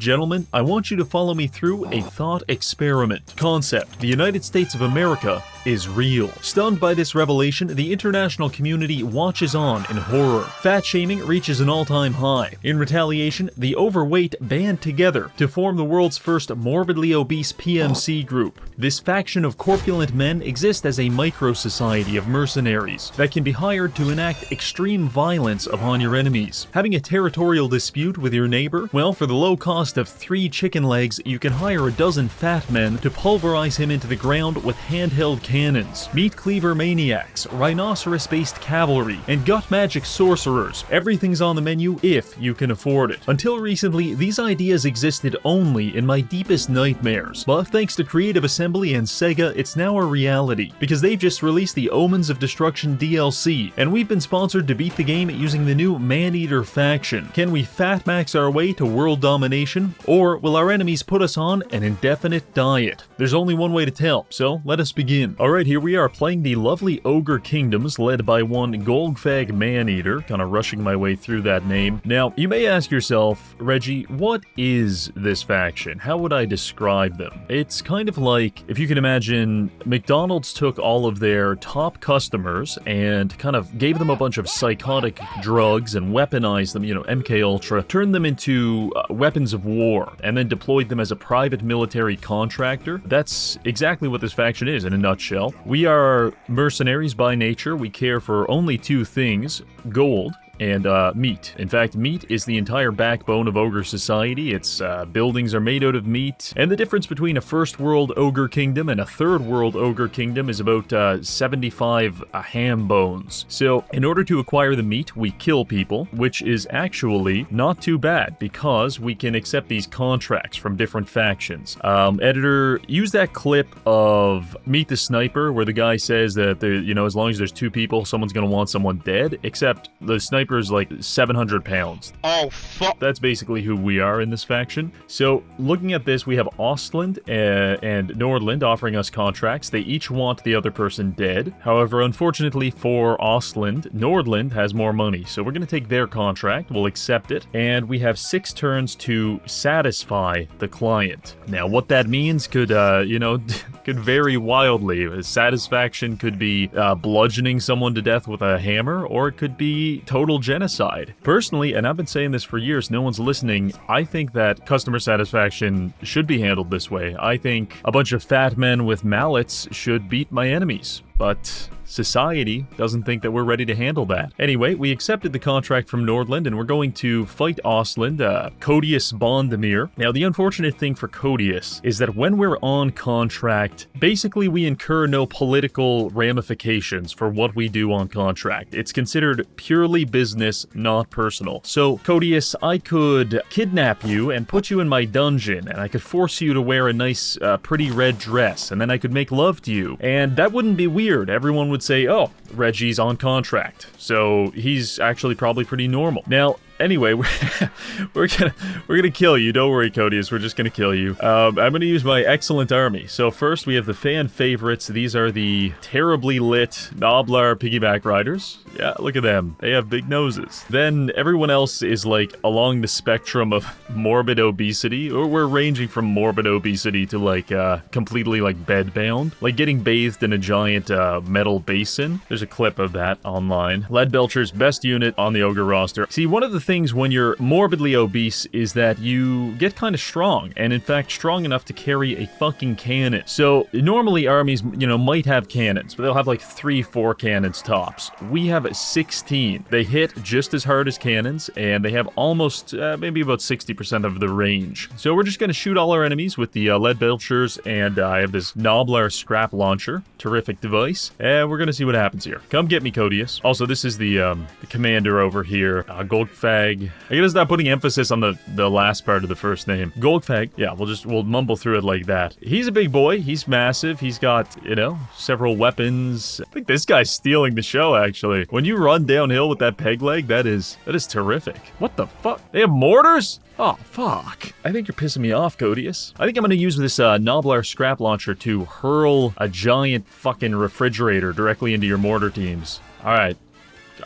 Gentlemen, I want you to follow me through a thought experiment. Concept: the United States of America is real. Stunned by this revelation, the international community watches on in horror. Fat shaming reaches an all-time high. In retaliation, the overweight band together to form the world's first morbidly obese PMC group. This faction of corpulent men exists as a micro-society of mercenaries that can be hired to enact extreme violence upon your enemies. Having a territorial dispute with your neighbor? Well, for the low cost of 3 chicken legs, you can hire a dozen fat men to pulverize him into the ground with handheld cannons. Meat cleaver maniacs, rhinoceros-based cavalry, and gut magic sorcerers. Everything's on the menu if you can afford it. Until recently, these ideas existed only in my deepest nightmares, but thanks to Creative Assembly and Sega, it's now a reality, because they've just released the Omens of Destruction DLC, and we've been sponsored to beat the game using the new Man-Eater faction. Can we fat max our way to world domination, or will our enemies put us on an indefinite diet? There's only one way to tell, so let us begin. Alright, here we are playing the lovely Ogre Kingdoms led by one Golgfag Man-Eater, kind of rushing my way through that name. Now, you may ask yourself, Reggie, what is this faction? How would I describe them? It's kind of like, if you can imagine, McDonald's took all of their top customers and kind of gave them a bunch of psychotic drugs and weaponized them, you know, MK Ultra, turned them into weapons of war, and then deployed them as a private military contractor. That's exactly what this faction is in a nutshell. We are mercenaries by nature. We care for only 2 things: gold and meat. In fact, meat is the entire backbone of ogre society. Its buildings are made out of meat, and the difference between a first world ogre kingdom and a third world ogre kingdom is about 75 ham bones. So in order to acquire the meat, we kill people, which is actually not too bad because we can accept these contracts from different factions. Editor, use that clip of Meet the Sniper where the guy says that, you know, as long as there's 2 people, someone's gonna want someone dead, except the sniper is like 700 pounds. Oh, fuck. That's basically who we are in this faction. So, looking at this, we have Ostland and Nordland offering us contracts. They each want the other person dead. However, unfortunately for Ostland, Nordland has more money. So we're going to take their contract. We'll accept it. And we have 6 turns to satisfy the client. Now, what that means could, you know, could vary wildly. Satisfaction could be bludgeoning someone to death with a hammer, or it could be total genocide. Personally, and I've been saying this for years, no one's listening, I think that customer satisfaction should be handled this way. I think a bunch of fat men with mallets should beat my enemies. But society doesn't think that we're ready to handle that. Anyway, we accepted the contract from Nordland, and we're going to fight Ostland, Codius Bondemir. Now, the unfortunate thing for Codius is that when we're on contract, basically we incur no political ramifications for what we do on contract. It's considered purely business, not personal. So, Codius, I could kidnap you and put you in my dungeon, and I could force you to wear a nice, pretty red dress, and then I could make love to you. And that wouldn't be weird. Everyone would say, oh, Reggie's on contract, so he's actually probably pretty normal. Now, anyway, we're gonna kill you. Don't worry, Codius. We're just gonna kill you. I'm gonna use my excellent army. So first, we have the fan favorites. These are the terribly lit Noblar piggyback riders. Yeah, look at them. They have big noses. Then everyone else is like along the spectrum of morbid obesity, or we're ranging from morbid obesity to like completely like bedbound, like getting bathed in a giant metal basin. There's a clip of that online. Leadbelcher's best unit on the ogre roster. See, one of the things when you're morbidly obese is that you get kind of strong, and in fact strong enough to carry a fucking cannon. So normally armies, you know, might have cannons, but they'll have like 3-4 cannons tops. We have 16. They hit just as hard as cannons, and they have almost maybe about 60% of the range. So we're just going to shoot all our enemies with the Leadbelchers, and I have this Noblar scrap launcher. Terrific device. And we're going to see what happens here. Come get me, Codius. Also, this is the commander over here, Golgfag. I gotta stop putting emphasis on the last part of the first name. Golgfag. Yeah, we'll mumble through it like that. He's a big boy. He's massive. He's got, you know, several weapons. I think this guy's stealing the show, actually. When you run downhill with that peg leg, that is terrific. What the fuck? They have mortars? Oh, fuck. I think you're pissing me off, Codius. I think I'm gonna use this Noblar scrap launcher to hurl a giant fucking refrigerator directly into your mortar teams. Alright.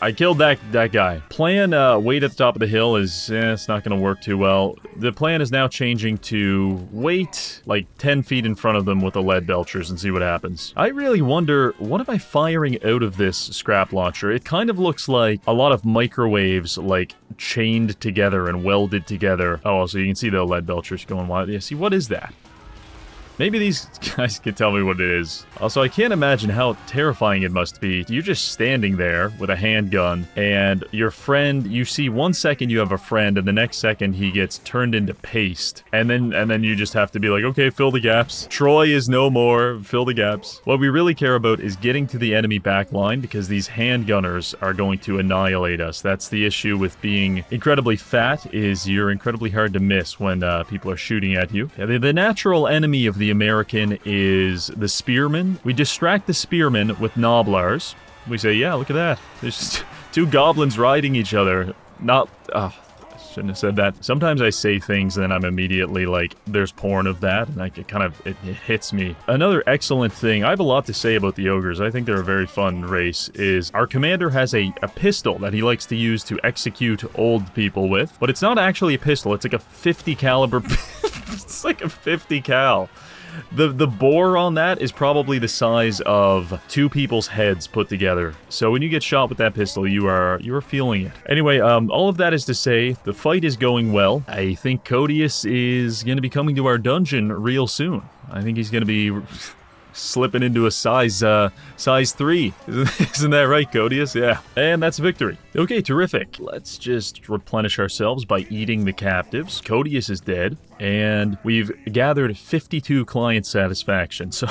I killed that guy. Plan, wait at the top of the hill is, it's not gonna work too well. The plan is now changing to wait like 10 feet in front of them with the lead belchers and see what happens. I really wonder, what am I firing out of this scrap launcher? It kind of looks like a lot of microwaves, like, chained together and welded together. Oh, so you can see the lead belchers going wild. Yeah, see, what is that? Maybe these guys can tell me what it is. Also, I can't imagine how terrifying it must be. You're just standing there with a handgun, and your friend, you see 1 second you have a friend, and the next second he gets turned into paste. And then you just have to be like, okay, fill the gaps. Troy is no more, fill the gaps. What we really care about is getting to the enemy backline, because these handgunners are going to annihilate us. That's the issue with being incredibly fat, is you're incredibly hard to miss when people are shooting at you. Yeah, the natural enemy of the American is the spearman. We distract the spearman with noblars. We say, yeah, look at that. There's just 2 goblins riding each other. Not, I shouldn't have said that. Sometimes I say things and then I'm immediately like, there's porn of that, and it hits me. Another excellent thing, I have a lot to say about the ogres. I think they're a very fun race, is our commander has a pistol that he likes to use to execute old people with, but it's not actually a pistol. It's like a 50 caliber. It's like a 50 cal. The bore on that is probably the size of 2 people's heads put together. So when you get shot with that pistol, you are feeling it. Anyway, all of that is to say, the fight is going well. I think Codius is going to be coming to our dungeon real soon. I think he's going to be slipping into a size 3. Isn't that right, Codius? Yeah. And that's victory. Okay, terrific. Let's just replenish ourselves by eating the captives. Codius is dead. And we've gathered 52 client satisfaction. So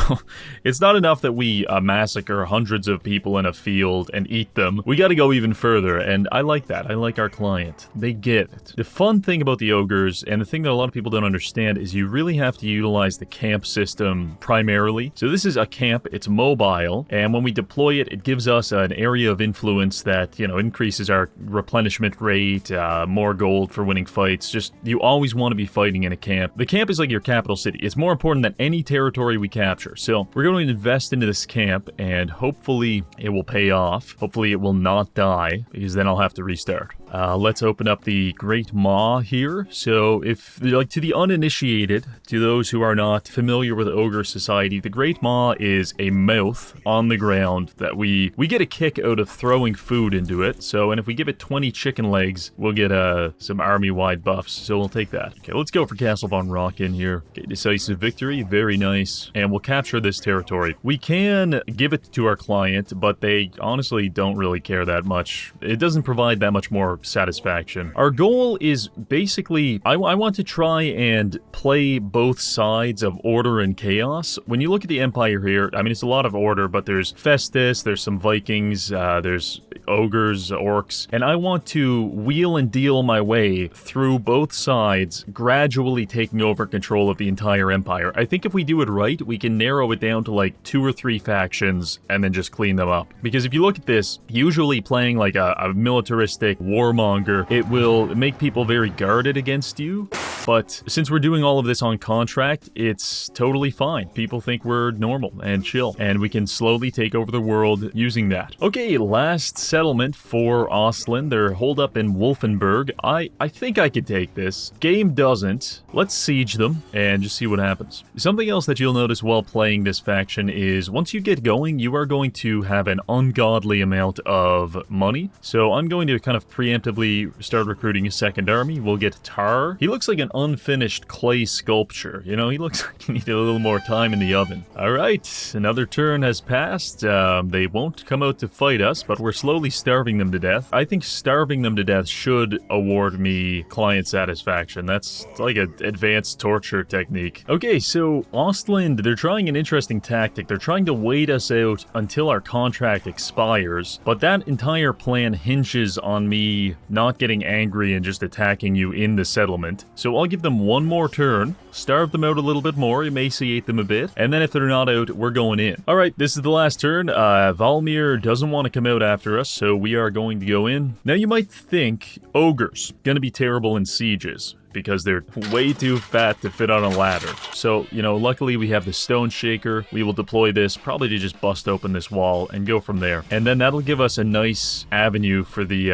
it's not enough that we massacre hundreds of people in a field and eat them. We got to go even further, and I like that. I like our client. They get it. The fun thing about the ogres, and the thing that a lot of people don't understand, is you really have to utilize the camp system primarily. So this is a camp. It's mobile, and when we deploy it, it gives us an area of influence that, you know, increases our replenishment rate, more gold for winning fights. Just, you always want to be fighting in a camp. The camp is like your capital city. It's more important than any territory we capture. So we're going to invest into this camp, and hopefully it will pay off. Hopefully it will not die, because then I'll have to restart. Let's open up the Great Maw here. So if, like, to the uninitiated, to those who are not familiar with ogre society, the Great Maw is a mouth on the ground that we get a kick out of throwing food into it. So, and if we give it 20 chicken legs, we'll get some army-wide buffs. So we'll take that. Okay, let's go for Castle von Rock in here. Okay, decisive victory, very nice. And we'll capture this territory. We can give it to our client, but they honestly don't really care that much. It doesn't provide that much more satisfaction. Our goal is basically, I want to try and play both sides of order and chaos. When you look at the Empire here, I mean, it's a lot of order, but there's Festus, there's some Vikings, there's ogres, orcs, and I want to wheel and deal my way through both sides, gradually taking over control of the entire Empire. I think if we do it right, we can narrow it down to like 2 or 3 factions and then just clean them up. Because if you look at this, usually playing like a militaristic warmonger, it will make people very guarded against you. But since we're doing all of this on contract, it's totally fine. People think we're normal and chill, and we can slowly take over the world using that. Okay, last settlement for Ostland. They're holed up in Wolfenberg. I think I could take this. Game doesn't. Let's siege them and just see what happens. Something else that you'll notice while playing this faction is once you get going, you are going to have an ungodly amount of money. So I'm going to kind of preemptively start recruiting a second army. We'll get Tar. He looks like an unfinished clay sculpture. You know, he looks like he needed a little more time in the oven. All right, another turn has passed. They won't come out to fight us, but we're slowly starving them to death. I think starving them to death should award me client satisfaction. That's like an advanced torture technique. Okay, so Ostland, they're trying an interesting tactic. They're trying to wait us out until our contract expires, but that entire plan hinges on me not getting angry and just attacking you in the settlement. So I'll give them one more turn, starve them out a little bit more, emaciate them a bit, and then if they're not out, we're going in. All right, this is the last turn. Valmir doesn't want to come out after us, so we are going to go in. Now you might think ogres gonna be terrible in sieges, because they're way too fat to fit on a ladder. So, you know, luckily we have the stone shaker. We will deploy this probably to just bust open this wall and go from there. And then that'll give us a nice avenue for the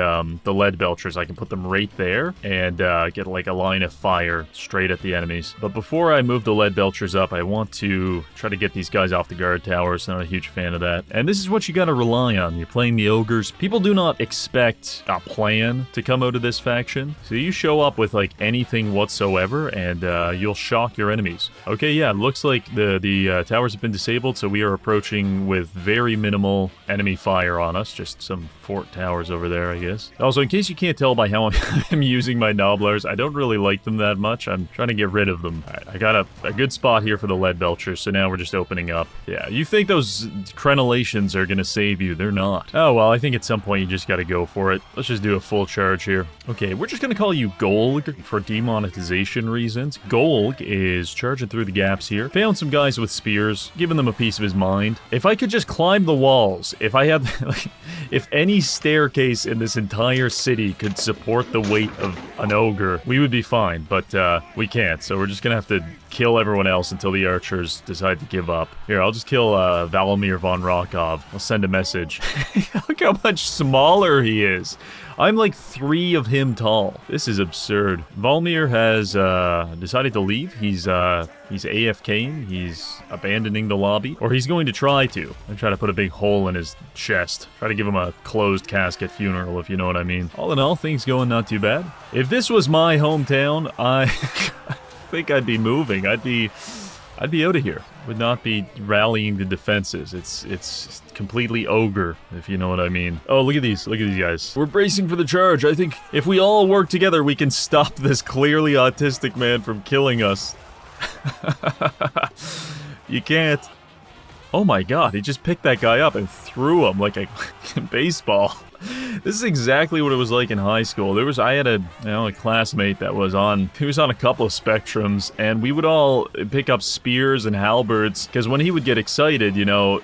lead belchers. I can put them right there and get like a line of fire straight at the enemies. But before I move the lead belchers up, I want to try to get these guys off the guard towers. Not a huge fan of that. And this is what you gotta rely on. You're playing the ogres. People do not expect a plan to come out of this faction. So you show up with like anything whatsoever and you'll shock your enemies. Okay, yeah, it looks like the towers have been disabled, so we are approaching with very minimal enemy fire on us. Just some fort towers over there, I guess. Also, in case you can't tell by how I'm using my nobblers, I don't really like them that much. I'm trying to get rid of them. Right, I got a good spot here for the lead belchers, so now we're just opening up. Yeah, you think those crenellations are gonna save you. They're not. Oh, well, I think at some point you just gotta go for it. Let's just do a full charge here. Okay, we're just gonna call you Golg for demonetization reasons. Golg is charging through the gaps here. Found some guys with spears, giving them a piece of his mind. If I could just climb the walls, if I had, like, if any staircase in this entire city could support the weight of an ogre, we would be fine, but we can't, so we're just gonna have to kill everyone else until the archers decide to give up. Here, I'll just kill Valimir von Rokov. I'll send a message. Look how much smaller he is. I'm like 3 of him tall. This is absurd. Valmir has decided to leave. He's AFKing. He's abandoning the lobby. Or he's going to try to. I'm trying to put a big hole in his chest. Try to give him a closed casket funeral, if you know what I mean. All in all, things going not too bad. If this was my hometown, I think I'd be moving. I'd be out of here. Would not be rallying the defenses. It's completely ogre, if you know what I mean. Oh, look at these guys. We're bracing for the charge. I think if we all work together, we can stop this clearly autistic man from killing us. You can't. Oh my god, he just picked that guy up and threw him like a baseball. This is exactly what it was like in high school. I had a classmate that was on a couple of spectrums, and we would all pick up spears and halberds, because when he would get excited, you know,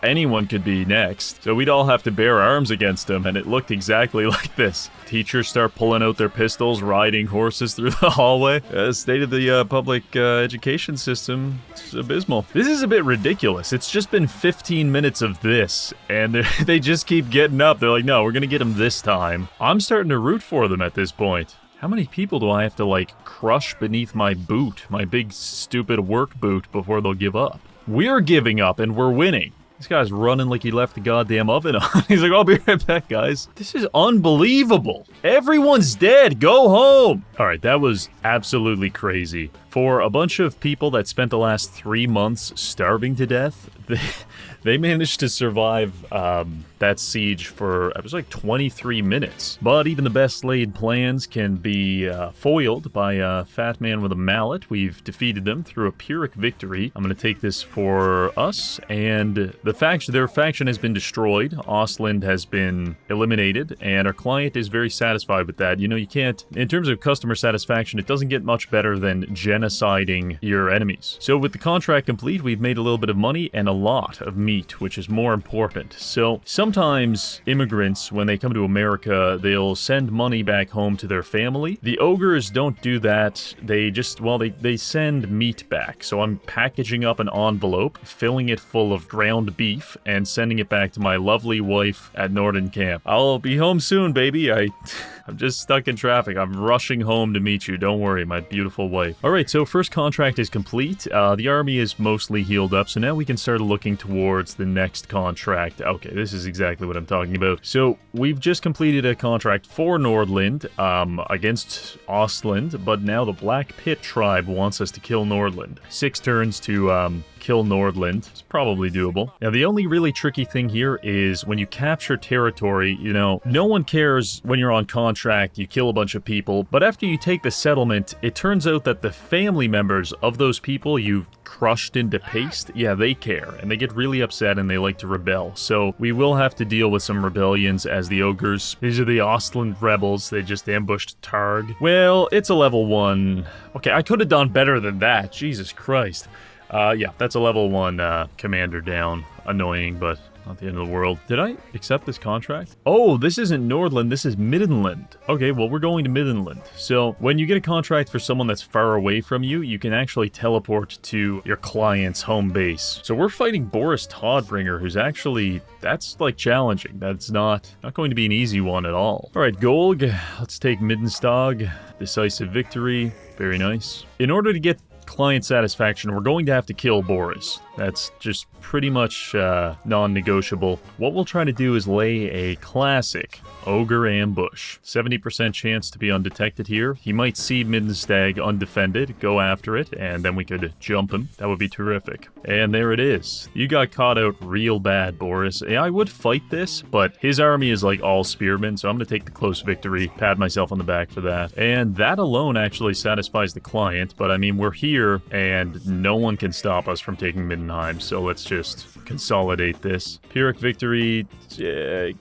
anyone could be next. So we'd all have to bear arms against him, and it looked exactly like this. Teachers start pulling out their pistols, riding horses through the hallway. State of the public education system is abysmal. This is a bit ridiculous. It's just been 15 minutes of this, and they just keep getting up. They're like, no, we're gonna get them this time. I'm starting to root for them at this point. How many people do I have to, like, crush beneath my boot, my big stupid work boot, before they'll give up? We're giving up and we're winning. This guy's running like he left the goddamn oven on. He's like, I'll be right back, guys. This is unbelievable. Everyone's dead. Go home. All right, that was absolutely crazy. For a bunch of people that spent the last 3 months starving to death, they managed to survive that siege for, it was like 23 minutes. But even the best laid plans can be foiled by a fat man with a mallet. We've defeated them through a Pyrrhic victory. I'm going to take this for us, and their faction has been destroyed. Ostland has been eliminated, and our client is very satisfied with that. You know, you can't, in terms of customer satisfaction, it doesn't get much better than genociding your enemies. So with the contract complete, we've made a little bit of money and a lot of meat, which is more important. So sometimes immigrants, when they come to America, they'll send money back home to their family. The ogres don't do that. They just, well, they send meat back. So I'm packaging up an envelope, filling it full of ground beef, and sending it back to my lovely wife at Norden Camp. I'll be home soon, baby. I'm just stuck in traffic. I'm rushing home to meet you. Don't worry, my beautiful wife. All right, so first contract is complete. The army is mostly healed up, so now we can start looking towards the next contract. Okay, this is exactly what I'm talking about. So we've just completed a contract for Nordland against Ostland, but now the Black Pit tribe wants us to kill Nordland. 6 turns to kill Nordland. It's probably doable. Now, the only really tricky thing here is when you capture territory, you know, no one cares when you're on contract, you kill a bunch of people, but after you take the settlement, it turns out that the family members of those people you've crushed into paste, yeah, they care, and they get really upset and they like to rebel. So we will have to deal with some rebellions as the ogres. These are the Ostland rebels. They just ambushed Targ. Well, it's a level 1. Okay, I could have done better than that. Jesus Christ. Yeah, that's a level 1 commander down. Annoying, but Not the end of the world. Did I accept this contract? Oh, this isn't Nordland, this is Middenland. Okay, well, we're going to Middenland. So when you get a contract for someone that's far away from you, you can actually teleport to your client's home base. So we're fighting Boris Todbringer, who's actually, that's like challenging. That's not going to be an easy one at all. All right, Golg, let's take Middenstag. Decisive victory, very nice. In order to get client satisfaction, we're going to have to kill Boris. That's just pretty much non-negotiable. What we'll try to do is lay a classic ogre ambush. 70% chance to be undetected here. He might see Middenstag undefended, go after it, and then we could jump him. That would be terrific. And there it is. You got caught out real bad, Boris. I would fight this, but his army is like all spearmen, so I'm going to take the close victory, pat myself on the back for that. And that alone actually satisfies the client, but I mean, we're here, and no one can stop us from taking Middenheim, so let's just consolidate this. Pyrrhic victory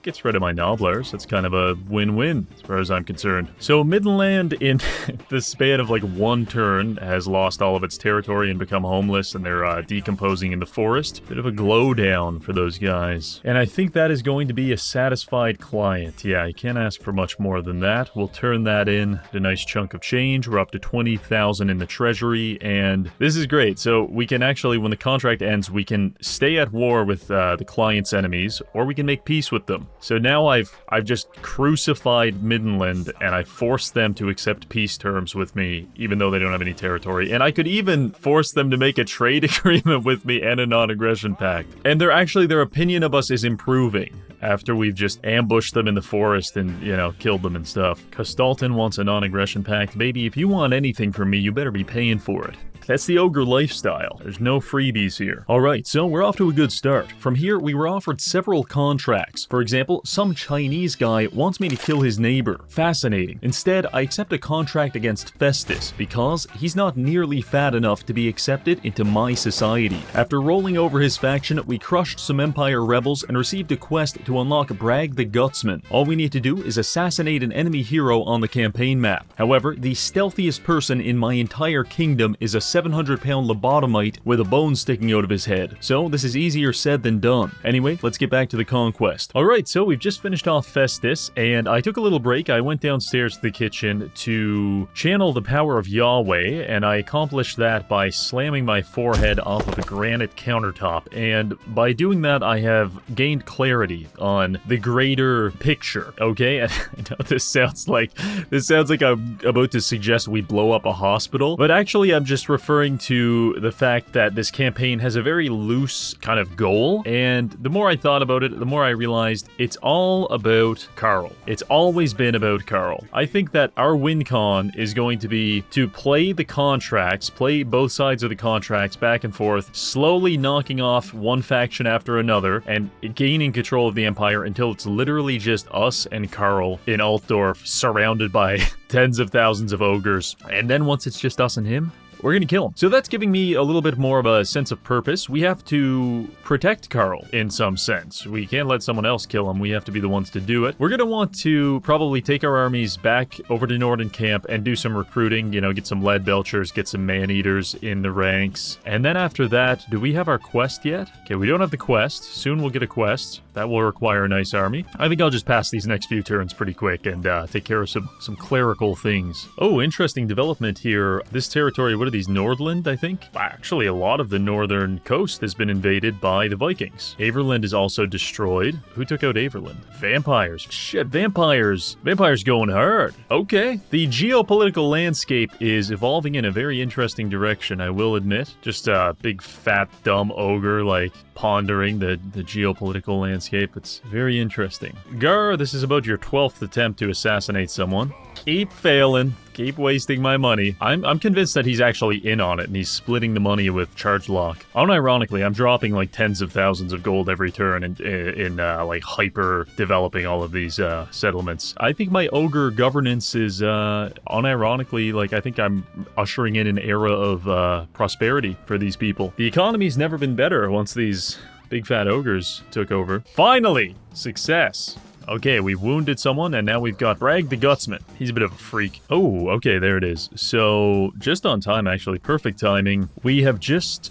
gets rid of my Nobblers. That's kind of a win-win as far as I'm concerned. So Middenland, in the span of like one turn, has lost all of its territory and become homeless, and they're decomposing in the forest. Bit of a glow down for those guys. And I think that is going to be a satisfied client. Yeah, you can't ask for much more than that. We'll turn that in a nice chunk of change. We're up to 20,000 in the treasury, and this is great. So we can actually, when the contract ends, we can stay at war with the client's enemies, or we can make peace with them. So now I've just crucified Middenland, and I forced them to accept peace terms with me, even though they don't have any territory. And I could even force them to make a trade agreement with me and a non-aggression pact. And their opinion of us is improving after we've just ambushed them in the forest and, you know, killed them and stuff. Castalton wants a non-aggression pact. Baby, if you want anything from me, you better be paying for it. That's the ogre lifestyle. There's no freebies here. Alright, so we're off to a good start. From here, we were offered several contracts. For example, some Chinese guy wants me to kill his neighbor. Fascinating. Instead, I accept a contract against Festus, because he's not nearly fat enough to be accepted into my society. After rolling over his faction, we crushed some Empire rebels and received a quest to unlock Bragg the Gutsman. All we need to do is assassinate an enemy hero on the campaign map. However, the stealthiest person in my entire kingdom is a 700-pound lobotomite with a bone sticking out of his head. So this is easier said than done. Anyway, let's get back to the conquest. Alright, so we've just finished off Festus, and I took a little break. I went downstairs to the kitchen to channel the power of Yahweh, and I accomplished that by slamming my forehead off of a granite countertop. And by doing that, I have gained clarity on the greater picture, okay? And I know this sounds like I'm about to suggest we blow up a hospital, but actually I'm just referring to the fact that this campaign has a very loose kind of goal, and the more I thought about it, the more I realized it's all about Karl. It's always been about Karl. I think that our win con is going to be to play the contracts, play both sides of the contracts back and forth, slowly knocking off one faction after another, and gaining control of the Empire until it's literally just us and Karl in Altdorf, surrounded by tens of thousands of ogres. And then once it's just us and him, we're gonna kill him. So that's giving me a little bit more of a sense of purpose. We have to protect Karl in some sense. We can't let someone else kill him. We have to be the ones to do it. We're gonna want to probably take our armies back over to Norden Camp and do some recruiting, you know, get some lead belchers, get some man-eaters in the ranks. And then after that, do we have our quest yet? Okay, we don't have the quest. Soon we'll get a quest. That will require a nice army. I think I'll just pass these next few turns pretty quick and take care of some clerical things. Oh, interesting development here. This territory, what are these, Nordland, I think? Actually, a lot of the northern coast has been invaded by the Vikings. Averland is also destroyed. Who took out Averland? Vampires. Shit, vampires. Vampires going hard. Okay. The geopolitical landscape is evolving in a very interesting direction, I will admit. Just a big, fat, dumb ogre, like, pondering the geopolitical landscape. It's very interesting. Gar, this is about your 12th attempt to assassinate someone. Keep failing. Keep wasting my money. I'm convinced that he's actually in on it, and he's splitting the money with charge lock. Unironically, I'm dropping like tens of thousands of gold every turn in like hyper developing all of these settlements. I think my ogre governance is unironically, like, I think I'm ushering in an era of prosperity for these people. The economy's never been better once these big fat ogres took over. Finally! Success. Okay, we wounded someone, and now we've got Bragg the Gutsman. He's a bit of a freak. Oh, okay, there it is. So, just on time, actually. Perfect timing. We have just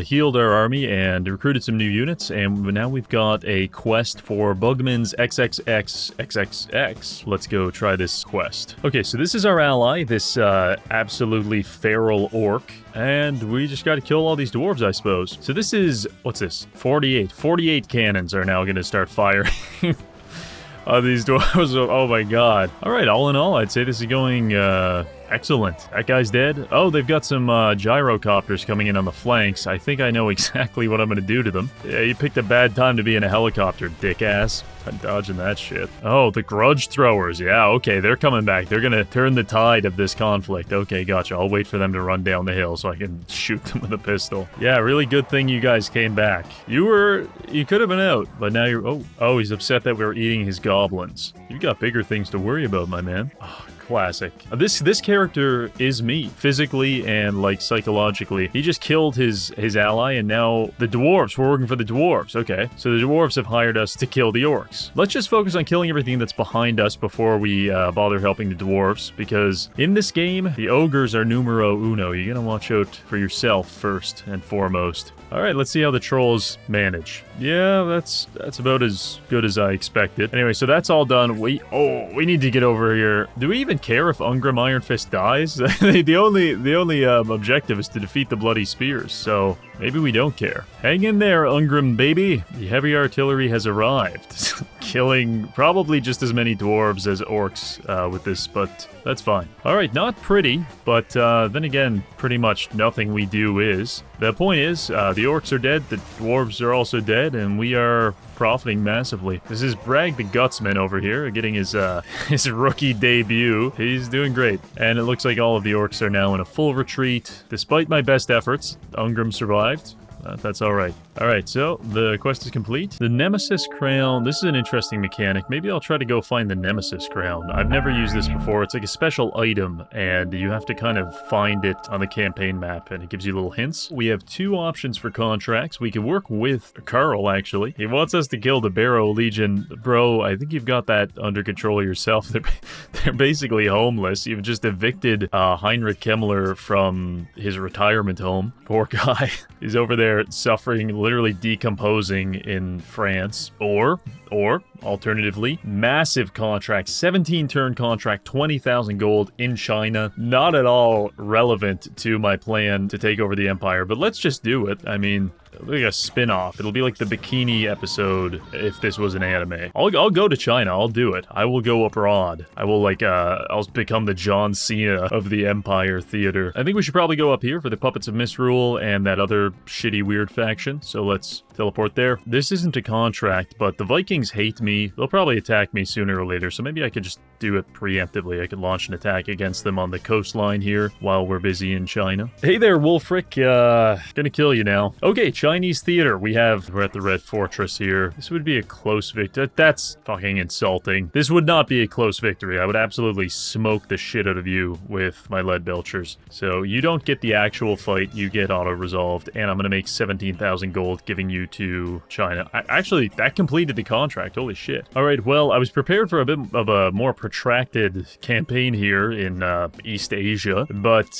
healed our army and recruited some new units, and now we've got a quest for Bugman's XXX. Let's go try this quest. Okay, so this is our ally, this absolutely feral orc. And we just got to kill all these dwarves, I suppose. So this is, what's this? 48. 48 cannons are now going to start firing. These dwarves, oh my god. All right, all in all, I'd say this is going excellent. That guy's dead. Oh, they've got some gyrocopters coming in on the flanks. I think I know exactly what I'm going to do to them. Yeah, you picked a bad time to be in a helicopter, dick-ass. I'm dodging that shit. Oh, the grudge throwers. Yeah, okay, they're coming back. They're going to turn the tide of this conflict. Okay, gotcha. I'll wait for them to run down the hill so I can shoot them with a pistol. Yeah, really good thing you guys came back. You could have been out, but now you're... Oh, he's upset that we were eating his goblins. You've got bigger things to worry about, my man. Oh, classic. This character is me, physically and, like, psychologically. He just killed his ally, and now the dwarves, we're working for the dwarves. Okay, so the dwarves have hired us to kill the orcs. Let's just focus on killing everything that's behind us before we bother helping the dwarves, because in this game, the ogres are numero uno. You're gonna watch out for yourself first and foremost. All right, let's see how the trolls manage. Yeah, that's about as good as I expected. Anyway, so that's all done. We need to get over here. Do we even care if Ungrim Ironfist dies? the only objective is to defeat the Bloody Spears, so maybe we don't care. Hang in there, Ungrim baby. The heavy artillery has arrived, killing probably just as many dwarves as orcs with this, but that's fine. All right, not pretty, but then again, pretty much nothing we do is. The point is, the orcs are dead, the dwarves are also dead, and we are profiting massively. This is Bragg the Gutsman over here, getting his rookie debut. He's doing great. And it looks like all of the orcs are now in a full retreat. Despite my best efforts, Ungrim survived. That's all right. All right, so the quest is complete. The Nemesis Crown. This is an interesting mechanic. Maybe I'll try to go find the Nemesis Crown. I've never used this before. It's like a special item, and you have to kind of find it on the campaign map, and it gives you little hints. We have two options for contracts. We can work with Carl, actually. He wants us to kill the Barrow Legion. Bro, I think you've got that under control yourself. They're basically homeless. You've just evicted Heinrich Kemmler from his retirement home. Poor guy. He's over there suffering, literally decomposing in France. Or alternatively, massive contract, 17-turn contract, 20,000 gold in China. Not at all relevant to my plan to take over the empire, but let's just do it. I mean, like a spin-off. It'll be like the bikini episode if this was an anime. I'll go to China. I'll do it. I will go abroad. I will I'll become the John Cena of the Empire Theater. I think we should probably go up here for the Puppets of Misrule and that other shitty weird faction. So let's teleport there. This isn't a contract, but the Vikings hate me. They'll probably attack me sooner or later, so maybe I could just do it preemptively. I could launch an attack against them on the coastline here while we're busy in China. Hey there, Wolfric. Gonna kill you now. Okay, Chinese theater. We're at the Red Fortress here. This would be a close victory. That's fucking insulting. This would not be a close victory. I would absolutely smoke the shit out of you with my lead belchers. So you don't get the actual fight. You get auto-resolved, and I'm gonna make 17,000 gold giving you to China. Actually, that completed the contract. Holy shit. All right, well, I was prepared for a bit of a more protracted campaign here in East Asia, but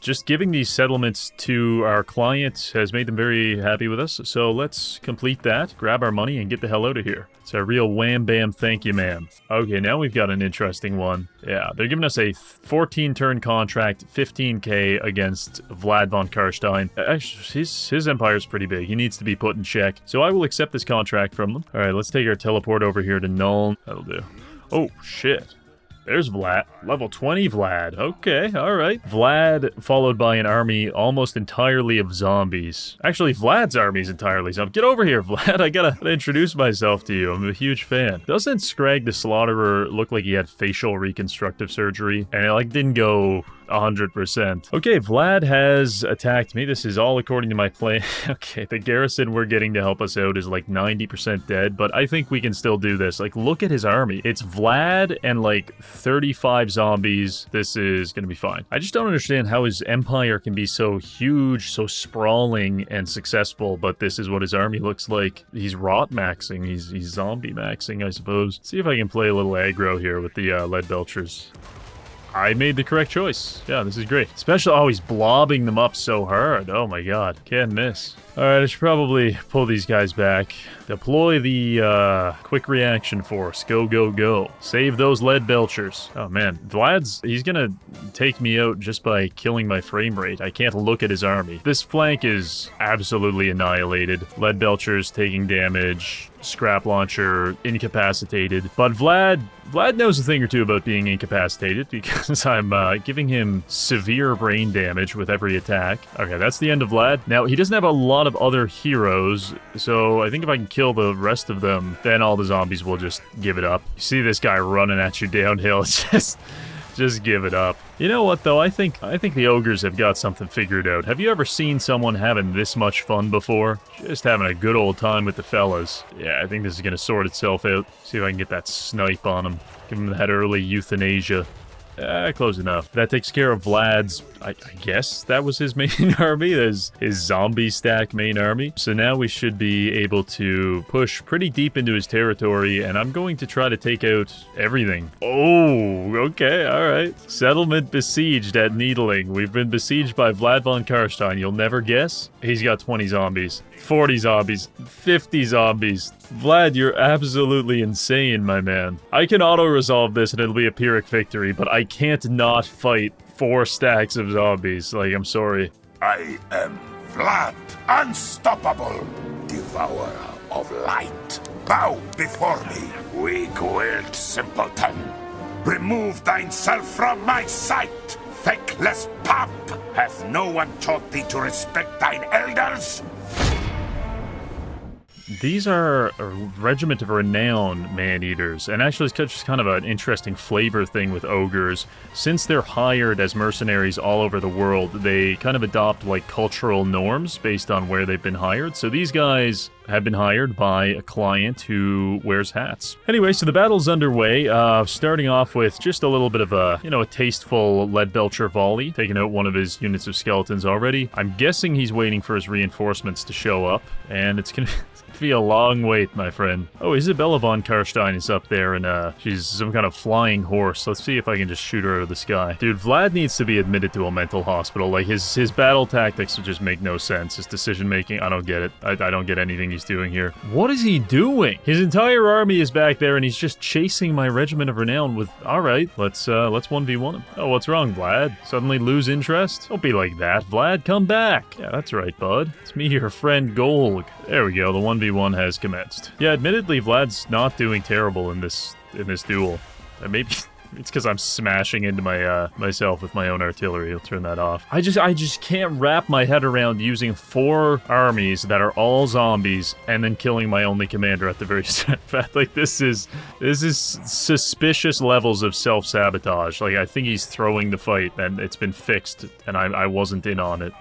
just giving these settlements to our client has made them very happy with us. So let's complete that, grab our money, and get the hell out of here. It's a real wham bam thank you, ma'am. Okay, now we've got an interesting one. Yeah, they're giving us a 14-turn contract, 15k against Vlad von Carstein. Actually, his empire's pretty big. He needs to be put in check. So I will accept this contract from them. All right, let's take our teleport over here to Nuln. That'll do. Oh, shit. There's Vlad. Level 20 Vlad. Okay, alright. Vlad followed by an army almost entirely of zombies. Actually, Vlad's army is entirely zombies. Get over here, Vlad. I gotta introduce myself to you. I'm a huge fan. Doesn't Scrag the Slaughterer look like he had facial reconstructive surgery? And it, like, didn't go 100%. Okay, Vlad has attacked me. This is all according to my plan. Okay, the garrison we're getting to help us out is like 90% dead, but I think we can still do this. Like, look at his army. It's Vlad and like 35 zombies. This is gonna be fine. I just don't understand how his empire can be so huge, so sprawling and successful, but this is what his army looks like. He's rot maxing. He's zombie maxing, I suppose. See if I can play a little aggro here with the lead belchers. I made the correct choice. Yeah, this is great. Especially, oh, he's blobbing them up so hard. Oh my god. Can't miss. Alright, I should probably pull these guys back. Deploy the quick reaction force. Go, go, go. Save those lead belchers. Oh man, he's gonna take me out just by killing my frame rate. I can't look at his army. This flank is absolutely annihilated. Lead belchers taking damage. Scrap launcher incapacitated. But Vlad knows a thing or two about being incapacitated because I'm giving him severe brain damage with every attack. Okay, that's the end of Vlad. Now, he doesn't have a lot of other heroes, so I think if I can kill the rest of them, then all the zombies will just give it up. You see this guy running at you downhill, just give it up. You know what, though? I think the ogres have got something figured out. Have you ever seen someone having this much fun before? Just having a good old time with the fellas. Yeah, I think this is going to sort itself out. See if I can get that snipe on him. Give him that early euthanasia. Close enough. That takes care of Vlad's, I guess that was his main army. There's his zombie stack main army. So now we should be able to push pretty deep into his territory, and I'm going to try to take out everything. Oh, okay, alright. Settlement besieged at Needling. We've been besieged by Vlad von Carstein. You'll never guess? He's got 20 zombies. 40 zombies. 50 zombies. Vlad, you're absolutely insane, my man. I can auto-resolve this and it'll be a Pyrrhic victory, but I can't not fight 4 stacks of zombies. Like, I'm sorry. I am Vlad, unstoppable, devourer of light. Bow before me, weak-willed simpleton. Remove thyself from my sight, feckless pup. Hath no one taught thee to respect thine elders? These are a regiment of renowned man-eaters, and actually it's just kind of an interesting flavor thing with ogres. Since they're hired as mercenaries all over the world, they kind of adopt like cultural norms based on where they've been hired. So these guys have been hired by a client who wears hats. Anyway, so the battle's underway, starting off with just a little bit of a, a tasteful lead belcher volley, taking out one of his units of skeletons already. I'm guessing he's waiting for his reinforcements to show up, and it's gonna be a long wait, my friend. Oh, Isabella von Carstein is up there, and she's some kind of flying horse. Let's see if I can just shoot her out of the sky. Dude, Vlad needs to be admitted to a mental hospital. Like, his battle tactics just make no sense. His decision-making, I don't get it. I don't get anything he's doing here. What is he doing? His entire army is back there, and he's just chasing my regiment of renown with... Alright, let's 1v1 him. Oh, what's wrong, Vlad? Suddenly lose interest? Don't be like that. Vlad, come back. Yeah, that's right, bud. It's me, your friend Golg. There we go, the 1v1 has commenced. Yeah, admittedly, Vlad's not doing terrible in this duel. Maybe it's because I'm smashing into myself with my own artillery. I'll turn that off. I just can't wrap my head around using 4 armies that are all zombies and then killing my only commander at the very start. Like, this is suspicious levels of self-sabotage. Like, I think he's throwing the fight and it's been fixed and I wasn't in on it.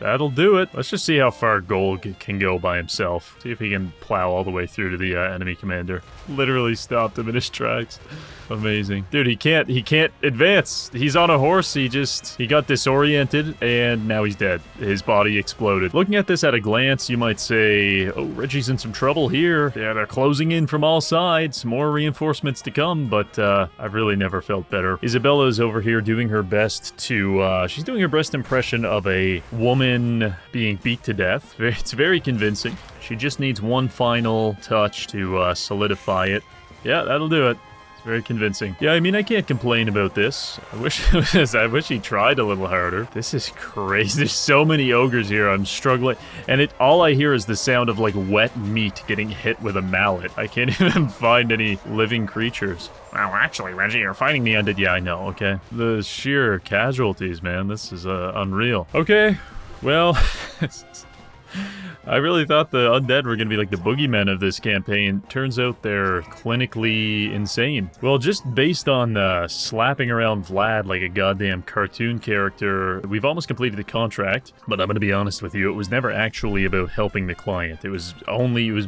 That'll do it. Let's just see how far Golg can go by himself. See if he can plow all the way through to the enemy commander. Literally stopped him in his tracks. Amazing. Dude, he can't advance. He's on a horse. He got disoriented and now he's dead. His body exploded. Looking at this at a glance, you might say, oh, Reggie's in some trouble here. Yeah, they're closing in from all sides. More reinforcements to come, but I've really never felt better. Isabella's over here doing her best to, she's doing her best impression of a woman being beat to death. It's very convincing. She just needs one final touch to solidify it. Yeah, that'll do it. Very convincing. Yeah, I mean, I can't complain about this. I wish he tried a little harder. This is crazy. There's so many ogres here. I'm struggling. And all I hear is the sound of, like, wet meat getting hit with a mallet. I can't even find any living creatures. Well, actually, Reggie, you're fighting the undead. Yeah, I know, okay. The sheer casualties, man. This is unreal. Okay, well... I really thought the undead were gonna be like the boogeymen of this campaign. Turns out they're clinically insane. Well, just based on slapping around Vlad like a goddamn cartoon character, we've almost completed the contract, but I'm gonna be honest with you, it was never actually about helping the client. It was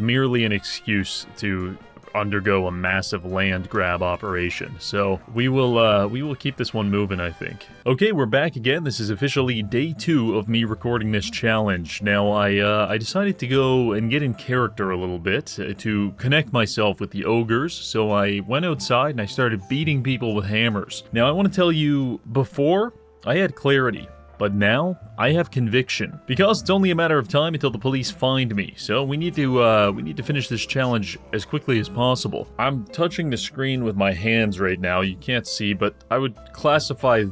merely an excuse to undergo a massive land grab operation. So we will keep this one moving, I think. Okay, we're back again. This is officially day 2 of me recording this challenge. Now I decided to go and get in character a little bit to connect myself with the ogres. So I went outside and I started beating people with hammers. Now I want to tell you, before I had clarity, but now I have conviction, because it's only a matter of time until the police find me. So we need to finish this challenge as quickly as possible. I'm touching the screen with my hands right now. You can't see, but I would classify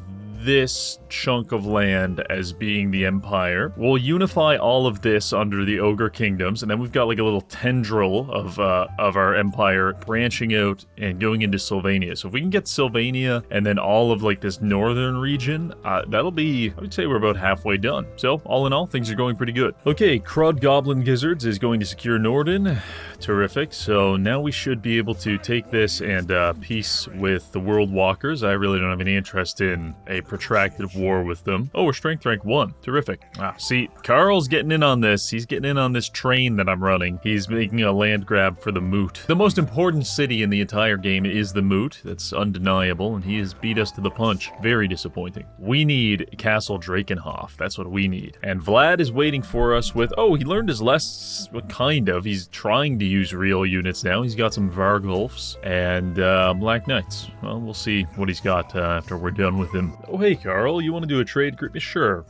this chunk of land as being the Empire. We'll unify all of this under the Ogre Kingdoms, and then we've got like a little tendril of our Empire branching out and going into Sylvania. So if we can get Sylvania and then all of like this northern region, that'll be, I would say we're about halfway done. So all in all, things are going pretty good. Okay, Crud Goblin Gizzards is going to secure Norden. Terrific. So now we should be able to take this and peace with the World Walkers. I really don't have any interest in a protracted war with them. Oh, we're strength rank 1. Terrific. See, Carl's getting in on this. He's getting in on this train that I'm running. He's making a land grab for the Moot. The most important city in the entire game is the Moot. That's undeniable, and he has beat us to the punch. Very disappointing. We need Castle Drakenhof. That's what we need. And Vlad is waiting for us with, oh, he learned his lessons, kind of. He's trying to use real units now. He's got some Vargulfs and Black Knights. Well, we'll see what he's got after we're done with him. Oh, hey, Carl, you want to do a trade group? Sure,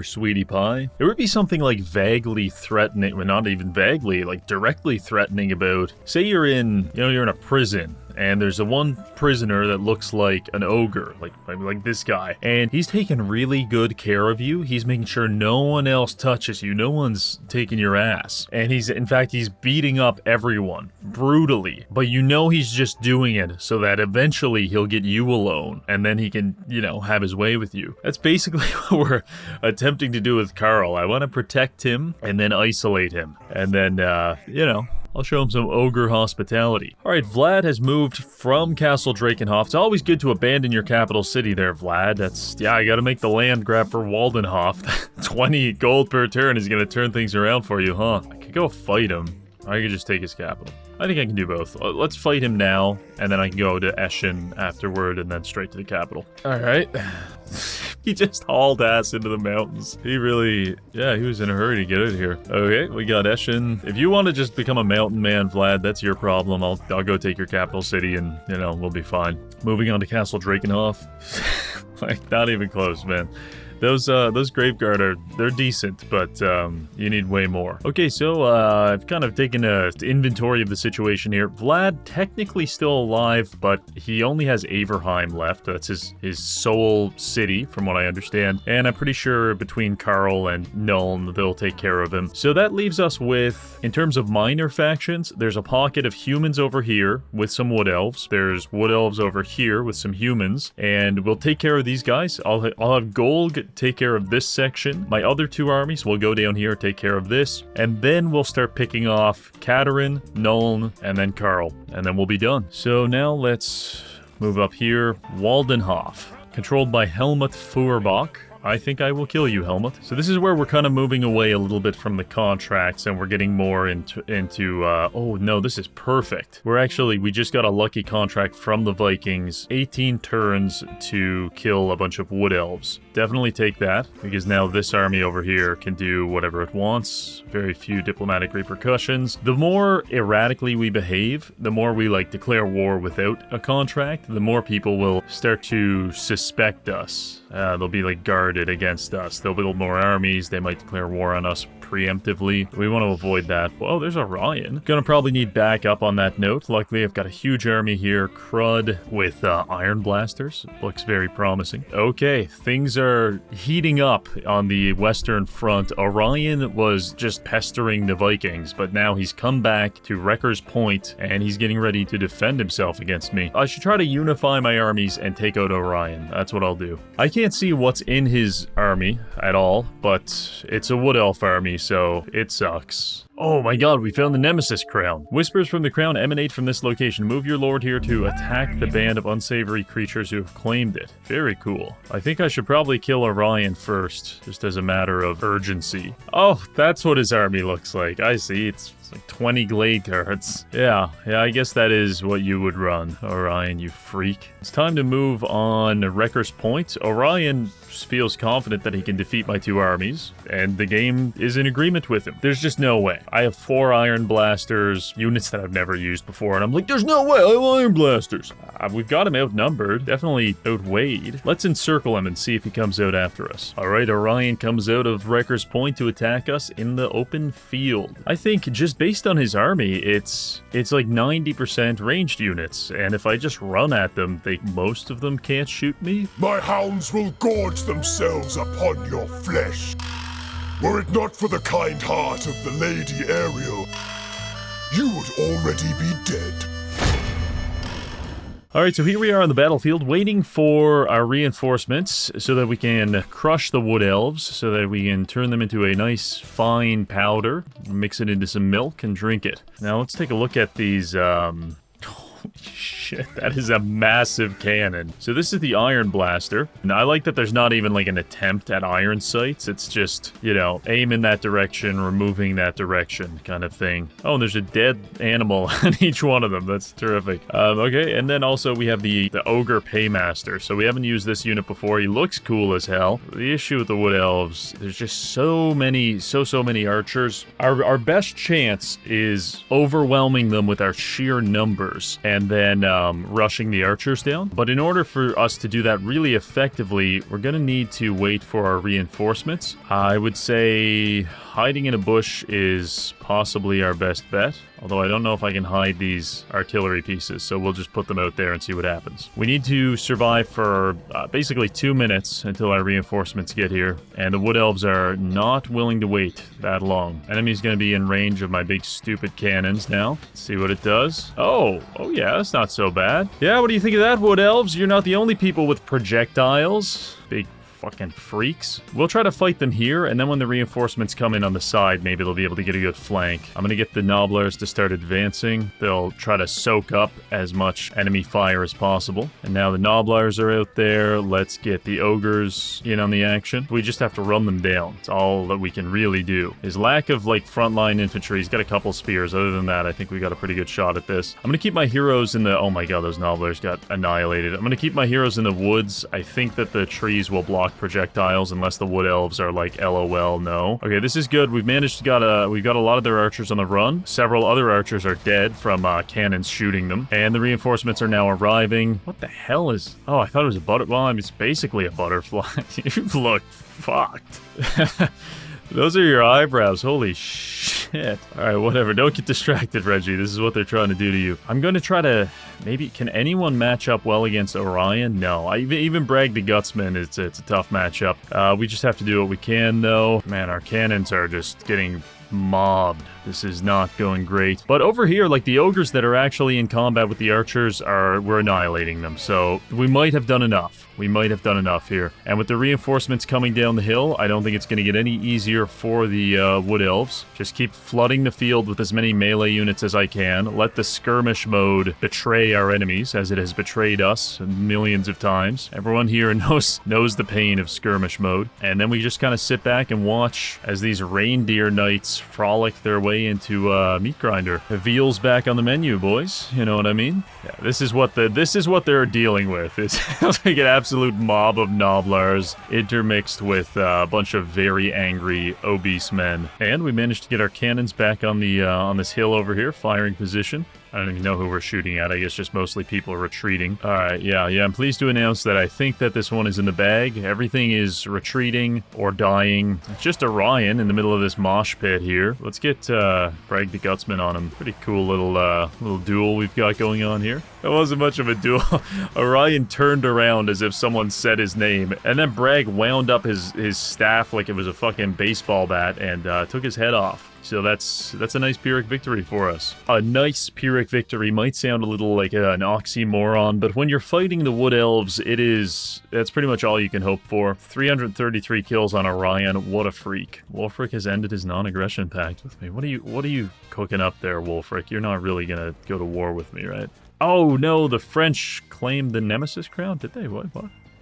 sweetie pie. It would be something like vaguely threatening, well, not even vaguely, like directly threatening about, say you're in a prison, and there's a one prisoner that looks like an ogre, like this guy, and he's taking really good care of you. He's making sure no one else touches you, no one's taking your ass, and he's beating up everyone brutally, but he's just doing it so that eventually he'll get you alone, and then he can, have his way with you. That's basically what we're attempting to do with Carl. I want to protect him and then isolate him, and then I'll show him some ogre hospitality. All right, Vlad has moved from Castle Drakenhof. It's always good to abandon your capital city there, Vlad. I gotta make the land grab for Waldenhof. 20 gold per turn is gonna turn things around for you, huh? I could go fight him. I could just take his capital. I think I can do both. Let's fight him now, and then I can go to Eschen afterward, and then straight to the capital. All right. He just hauled ass into the mountains. He was in a hurry to get out of here. Okay, we got Eschen. If you want to just become a mountain man, Vlad, that's your problem. I'll go take your capital city, and, we'll be fine. Moving on to Castle Drakenhof. Not even close, man. Those Graveguard they're decent, but you need way more. Okay, so I've kind of taken an inventory of the situation here. Vlad technically still alive, but he only has Averheim left. That's his sole city, from what I understand. And I'm pretty sure between Carl and Nuln, they'll take care of him. So that leaves us with, in terms of minor factions, there's a pocket of humans over here with some wood elves. There's wood elves over here with some humans, and we'll take care of these guys. I'll have Gold take care of this section. My other 2 armies will go down here, take care of this, and then we'll start picking off Katerin, Nuln, and then Carl, and then we'll be done. So now let's move up here. Waldenhof, controlled by Helmut Feuerbach. I think I will kill you, Helmut. So this is where we're kind of moving away a little bit from the contracts, and we're getting more into oh no, this is perfect. We just got a lucky contract from the Vikings. 18 turns to kill a bunch of wood elves. Definitely take that, because now this army over here can do whatever it wants. Very few diplomatic repercussions. The more erratically we behave, the more we declare war without a contract, the more people will start to suspect us. They'll be guarded against us. They'll build more armies. They might declare war on us preemptively. We want to avoid that. Oh, there's Orion. Gonna probably need backup on that note. Luckily, I've got a huge army here. Crud with iron blasters. Looks very promising. Okay, things are heating up on the Western Front. Orion was just pestering the Vikings, but now he's come back to Wrecker's Point, and he's getting ready to defend himself against me. I should try to unify my armies and take out Orion. That's what I'll do. I can't see what's in his his army at all, but it's a wood elf army, so it sucks. Oh my god, we found the nemesis crown. Whispers from the crown emanate from this location. Move your lord here to attack the band of unsavory creatures who have claimed it. Very cool. I think I should probably kill Orion first, just as a matter of urgency. Oh, that's what his army looks like. I see. It's like 20 glade cards. Yeah, I guess that is what you would run, Orion, you freak. It's time to move on Wrecker's Point. Orion feels confident that he can defeat my 2 armies, and the game is in agreement with him. There's just no way. I have 4 iron blasters, units that I've never used before, and I'm like, there's no way I have iron blasters. We've got him outnumbered, definitely outweighed. Let's encircle him and see if he comes out after us. All right, Orion comes out of Wrecker's Point to attack us in the open field. I think just based on his army, it's like 90% ranged units, and if I just run at them, most of them can't shoot me. My hounds will gorge themselves upon your flesh. Were it not for the kind heart of the Lady Ariel, you would already be dead. Alright, so here we are on the battlefield, waiting for our reinforcements so that we can crush the wood elves, so that we can turn them into a nice fine powder, mix it into some milk, and drink it. Now let's take a look at these, holy shit, that is a massive cannon. So this is the iron blaster, and I like that there's not even like an attempt at iron sights. It's just, you know, aim in that direction, removing that direction kind of thing. Oh, and there's a dead animal on each one of them. That's terrific. Okay, and then also we have the ogre paymaster. So we haven't used this unit before. He looks cool as hell. The issue with the wood elves, there's just so many archers. Our best chance is overwhelming them with our sheer numbers and then rushing the archers down. But in order for us to do that really effectively, we're going to need to wait for our reinforcements. I would say hiding in a bush is possibly our best bet, although I don't know if I can hide these artillery pieces, so we'll just put them out there and see what happens. We need to survive for basically 2 minutes until our reinforcements get here, and the wood elves are not willing to wait that long. Enemy's going to be in range of my big stupid cannons now. Let's see what it does. Oh yeah, that's not so bad. Yeah, what do you think of that, wood elves? You're not the only people with projectiles. Big fucking freaks. We'll try to fight them here, and then when the reinforcements come in on the side, maybe they'll be able to get a good flank. I'm gonna get the Nobblers to start advancing. They'll try to soak up as much enemy fire as possible. And now the Nobblers are out there. Let's get the Ogres in on the action. We just have to run them down. It's all that we can really do. His lack of, like, frontline infantry. He's got a couple spears. Other than that, I think we got a pretty good shot at this. I'm gonna keep my heroes in the... Oh my god, those Nobblers got annihilated. I'm gonna keep my heroes in the woods. I think that the trees will block projectiles unless the wood elves are like LOL no. Okay, this is good. We've managed to we've got a lot of their archers on the run. Several other archers are dead from cannons shooting them, and the reinforcements are now arriving. What the hell is... Oh, I thought it was a butterfly. Well, I mean, it's basically a butterfly. You look fucked. Those are your eyebrows. Holy shit. Alright, whatever. Don't get distracted, Reggie. This is what they're trying to do to you. I'm going to try to... Maybe... Can anyone match up well against Orion? No. Even Bragg the Gutsman, it's a tough matchup. We just have to do what we can, though. Man, our cannons are just getting mobbed. This is not going great. But over here, like, the ogres that are actually in combat with the archers we're annihilating them. So we might have done enough. We might have done enough here. And with the reinforcements coming down the hill, I don't think it's going to get any easier for the wood elves. Just keep flooding the field with as many melee units as I can. Let the skirmish mode betray our enemies, as it has betrayed us millions of times. Everyone here knows the pain of skirmish mode. And then we just kind of sit back and watch as these reindeer knights frolic their way into meat grinder. The veal's back on the menu, boys. You know what I mean? Yeah, this is what they're dealing with. It's like an absolute mob of Nobblers intermixed with a bunch of very angry, obese men. And we managed to get our cannons back on the on this hill over here, firing position. I don't even know who we're shooting at. I guess just mostly people retreating. Alright, yeah, I'm pleased to announce that I think that this one is in the bag. Everything is retreating or dying. It's just Orion in the middle of this mosh pit here. Let's get Bragg the Gutsman on him. Pretty cool little duel we've got going on here. That wasn't much of a duel. Orion turned around as if someone said his name, and then Bragg wound up his staff like it was a fucking baseball bat and took his head off. So that's a nice Pyrrhic victory for us. A nice Pyrrhic victory might sound a little like an oxymoron, but when you're fighting the Wood Elves, that's pretty much all you can hope for. 333 kills on Orion. What a freak. Wolfric has ended his non-aggression pact with me. What are you cooking up there, Wolfric? You're not really gonna go to war with me, right? Oh no, the French claimed the Nemesis crown? Did they? What?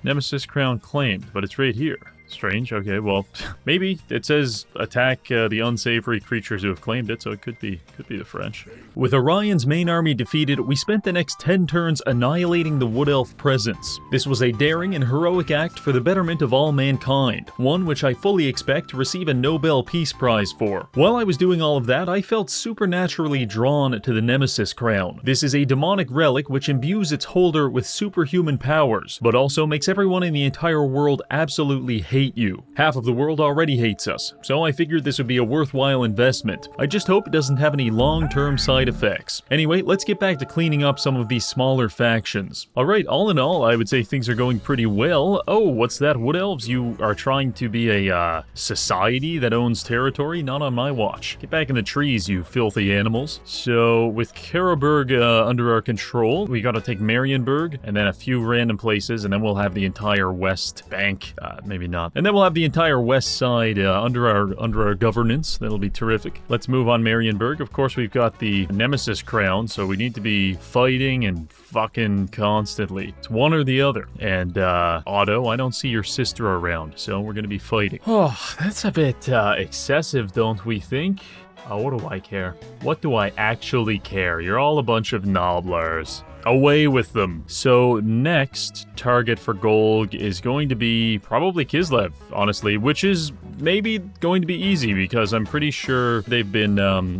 Nemesis crown claimed, but it's right here. Strange. Okay, well, maybe it says attack the unsavory creatures who have claimed it, so it could be the French. With Orion's main army defeated, we spent the next 10 turns annihilating the Wood Elf presence. This was a daring and heroic act for the betterment of all mankind, one which I fully expect to receive a Nobel Peace Prize for. While I was doing all of that, I felt supernaturally drawn to the Nemesis crown. This is a demonic relic which imbues its holder with superhuman powers, but also makes everyone in the entire world absolutely hate you. Half of the world already hates us, so I figured this would be a worthwhile investment. I just hope it doesn't have any long-term side effects. Anyway, let's get back to cleaning up some of these smaller factions. Alright, all in all, I would say things are going pretty well. Oh, what's that, Wood Elves? You are trying to be a, society that owns territory? Not on my watch. Get back in the trees, you filthy animals. So, with Karaberg under our control, we gotta take Marienburg, and then a few random places, and then we'll have the entire West Bank. Maybe not. And then we'll have the entire west side under our governance. That'll be terrific. Let's move on Marienburg. Of course, we've got the Nemesis crown, so we need to be fighting and fucking constantly. It's one or the other. And Otto, I don't see your sister around, so we're gonna be fighting. Oh, that's a bit excessive, don't we think? Oh, what do I care? What do I actually care? You're all a bunch of nobblers. Away with them. So next target for Golg is going to be probably Kislev, honestly, which is maybe going to be easy because I'm pretty sure they've been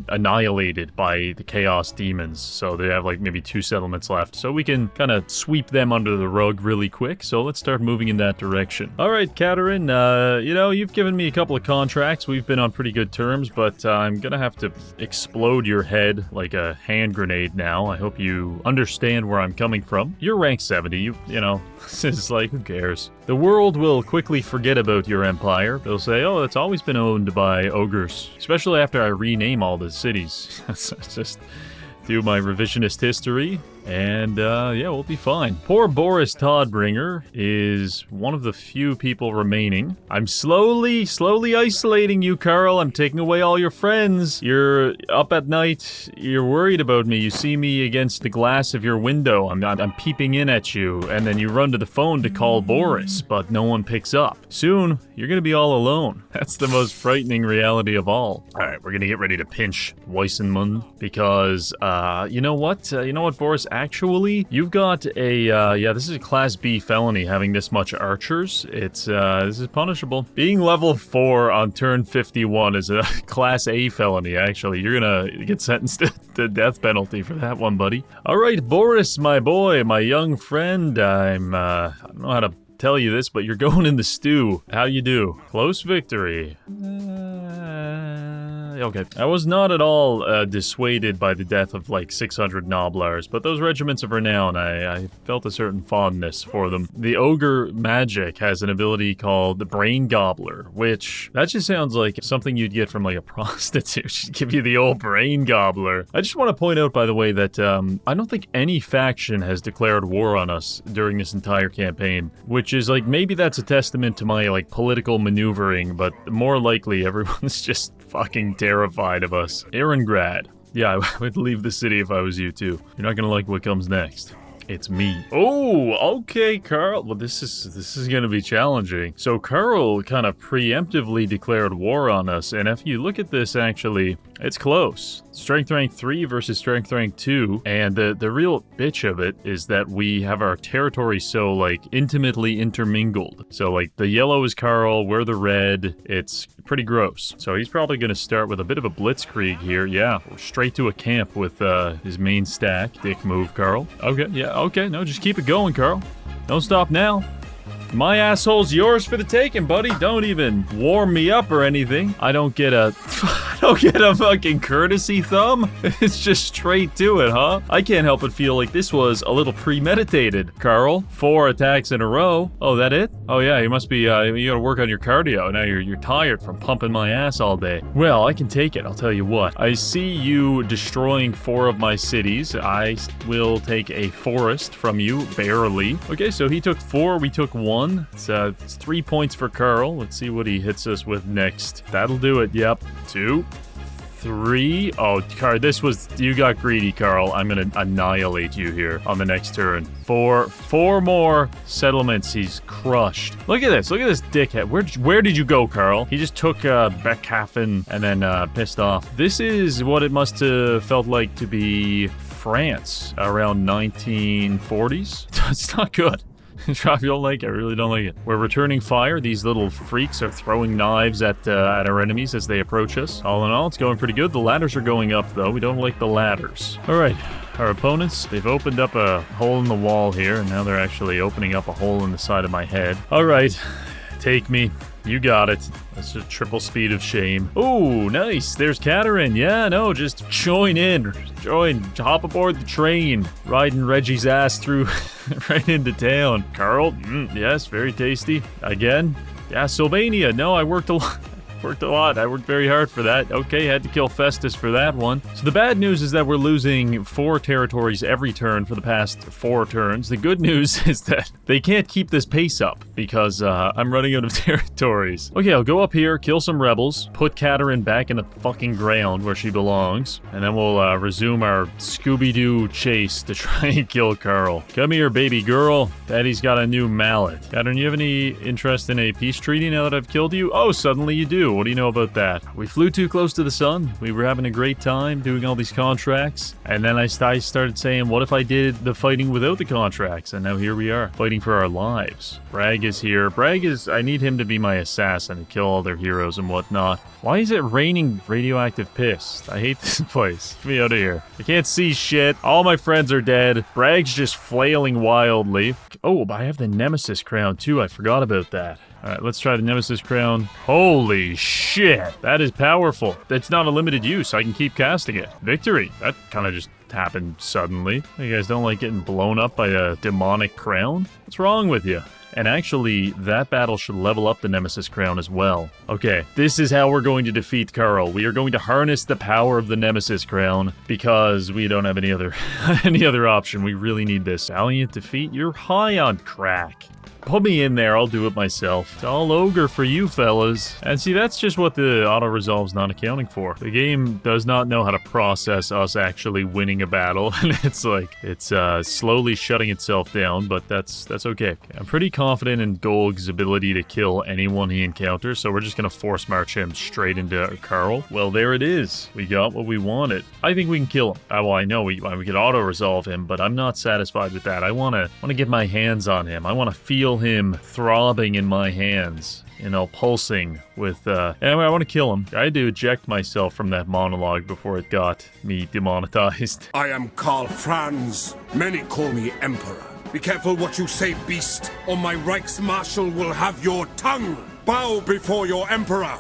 annihilated by the Chaos Demons. So they have like maybe 2 settlements left. So we can kind of sweep them under the rug really quick. So let's start moving in that direction. All right, Katerin, you know, you've given me a couple of contracts. We've been on pretty good terms, but I'm gonna have to explode your head like a hand grenade now. I hope you understand where I'm coming from. You're rank 70, you know, this is like, who cares? The world will quickly forget about your empire. They'll say, oh, it's always been owned by ogres, especially after I rename all the cities. Just do my revisionist history, and yeah, we'll be fine. Poor Boris Todbringer is one of the few people remaining. I'm slowly isolating you, Carl. I'm taking away all your friends. You're up at night. You're worried about me. You see me against the glass of your window. I'm peeping in at you, and then you run to the phone to call Boris, but no one picks up. Soon, you're gonna be all alone. That's the most frightening reality of all. All right, we're gonna get ready to pinch Weissenmund because, you know what? Boris? Actually, you've got a, yeah, this is a Class B felony, having this much archers. This is punishable. Being level 4 on turn 51 is a Class A felony, actually. You're gonna get sentenced to the death penalty for that one, buddy. All right, Boris, my boy, my young friend, I don't know how to tell you this, but you're going in the stew. How you do? Close victory. Okay. I was not at all dissuaded by the death of like 600 Noblars, but those regiments of renown, I felt a certain fondness for them. The Ogre Magic has an ability called the Brain Gobbler, which, that just sounds like something you'd get from like a prostitute. She'd give you the old Brain Gobbler. I just want to point out, by the way, that I don't think any faction has declared war on us during this entire campaign, which is like, maybe that's a testament to my like political maneuvering, but more likely everyone's just fucking terrified of us. Ehrengrad. Yeah, I would leave the city if I was you too. You're not gonna like what comes next. It's me. Oh, okay, Carl. Well, this is gonna be challenging. So Carl kind of preemptively declared war on us, and if you look at this, actually, it's close. Strength rank 3 versus strength rank 2, and the real bitch of it is that we have our territory so, like, intimately intermingled. So, like, the yellow is Carl, we're the red. It's pretty gross. So he's probably gonna start with a bit of a blitzkrieg here. Yeah, straight to a camp with his main stack. Dick move, Carl. Okay, yeah, okay. No, just keep it going, Carl. Don't stop now. My asshole's yours for the taking, buddy. Don't even warm me up or anything. I don't get a don't get a fucking courtesy thumb? It's just straight to it, huh? I can't help but feel like this was a little premeditated. Carl, 4 attacks in a row. Oh, that it? Oh yeah, you must be, you gotta work on your cardio. Now you're tired from pumping my ass all day. Well, I can take it, I'll tell you what. I see you destroying 4 of my cities. I will take a forest from you, barely. Okay, so he took 4, we took 1. It's 3 points for Carl. Let's see what he hits us with next. That'll do it, yep. 2, 3. Oh, Carl, you got greedy, Carl. I'm gonna annihilate you here on the next turn. 4 more settlements he's crushed. Look at this dickhead. Where did you go, Carl? He just took Beckhafen and then pissed off. This is what it must have felt like to be France around 1940s. It's not good. If you don't like it, I really don't like it. We're returning fire. These little freaks are throwing knives at our enemies as they approach us. All in all, it's going pretty good. The ladders are going up, though. We don't like the ladders. All right, our opponents, they've opened up a hole in the wall here, and now they're actually opening up a hole in the side of my head. All right, take me. You got it. That's a triple speed of shame. Oh, nice. There's Katerin. Yeah, no, just join in. Hop aboard the train. Riding Reggie's ass through right into town. Carl, yes, very tasty. Again, yeah, Sylvania. No, I worked a lot. I worked very hard for that. Okay, had to kill Festus for that one. So the bad news is that we're losing 4 territories every turn for the past 4 turns. The good news is that they can't keep this pace up because I'm running out of territories. Okay, I'll go up here, kill some rebels, put Katerin back in the fucking ground where she belongs, and then we'll resume our Scooby-Doo chase to try and kill Carl. Come here, baby girl. Daddy's got a new mallet. Katerin, you have any interest in a peace treaty now that I've killed you? Oh, suddenly you do. What do you know about that? We flew too close to the sun. We were having a great time doing all these contracts. And then I started saying, what if I did the fighting without the contracts? And now here we are, fighting for our lives. Bragg is here. I need him to be my assassin and kill all their heroes and whatnot. Why is it raining radioactive piss? I hate this place. Get me out of here. I can't see shit. All my friends are dead. Bragg's just flailing wildly. Oh, I have the nemesis crown too. I forgot about that. Alright, let's try the nemesis crown. Holy shit! That is powerful. It's not a limited use. I can keep casting it. Victory! That kind of just happened suddenly. You guys don't like getting blown up by a demonic crown? What's wrong with you? And actually, that battle should level up the Nemesis Crown as well. Okay, this is how we're going to defeat Carl. We are going to harness the power of the Nemesis Crown because we don't have any other option. We really need this. Valiant defeat? You're high on crack. Put me in there, I'll do it myself. It's all ogre for you fellas. And see, that's just what the auto-resolve's not accounting for. The game does not know how to process us actually winning a battle. And it's slowly shutting itself down, but that's okay. I'm pretty confident in Golg's ability to kill anyone he encounters, so we're just gonna force march him straight into Carl. Well, there it is. We got what we wanted. I think we can kill him. Well, I know we could auto-resolve him, but I'm not satisfied with that. I wanna get my hands on him. I wanna feel him throbbing in my hands, pulsing with, anyway, I want to kill him. I had to eject myself from that monologue before it got me demonetized. I am Karl Franz. Many call me Emperor. Be careful what you say, beast, or my Reichsmarshal will have your tongue. Bow before your Emperor.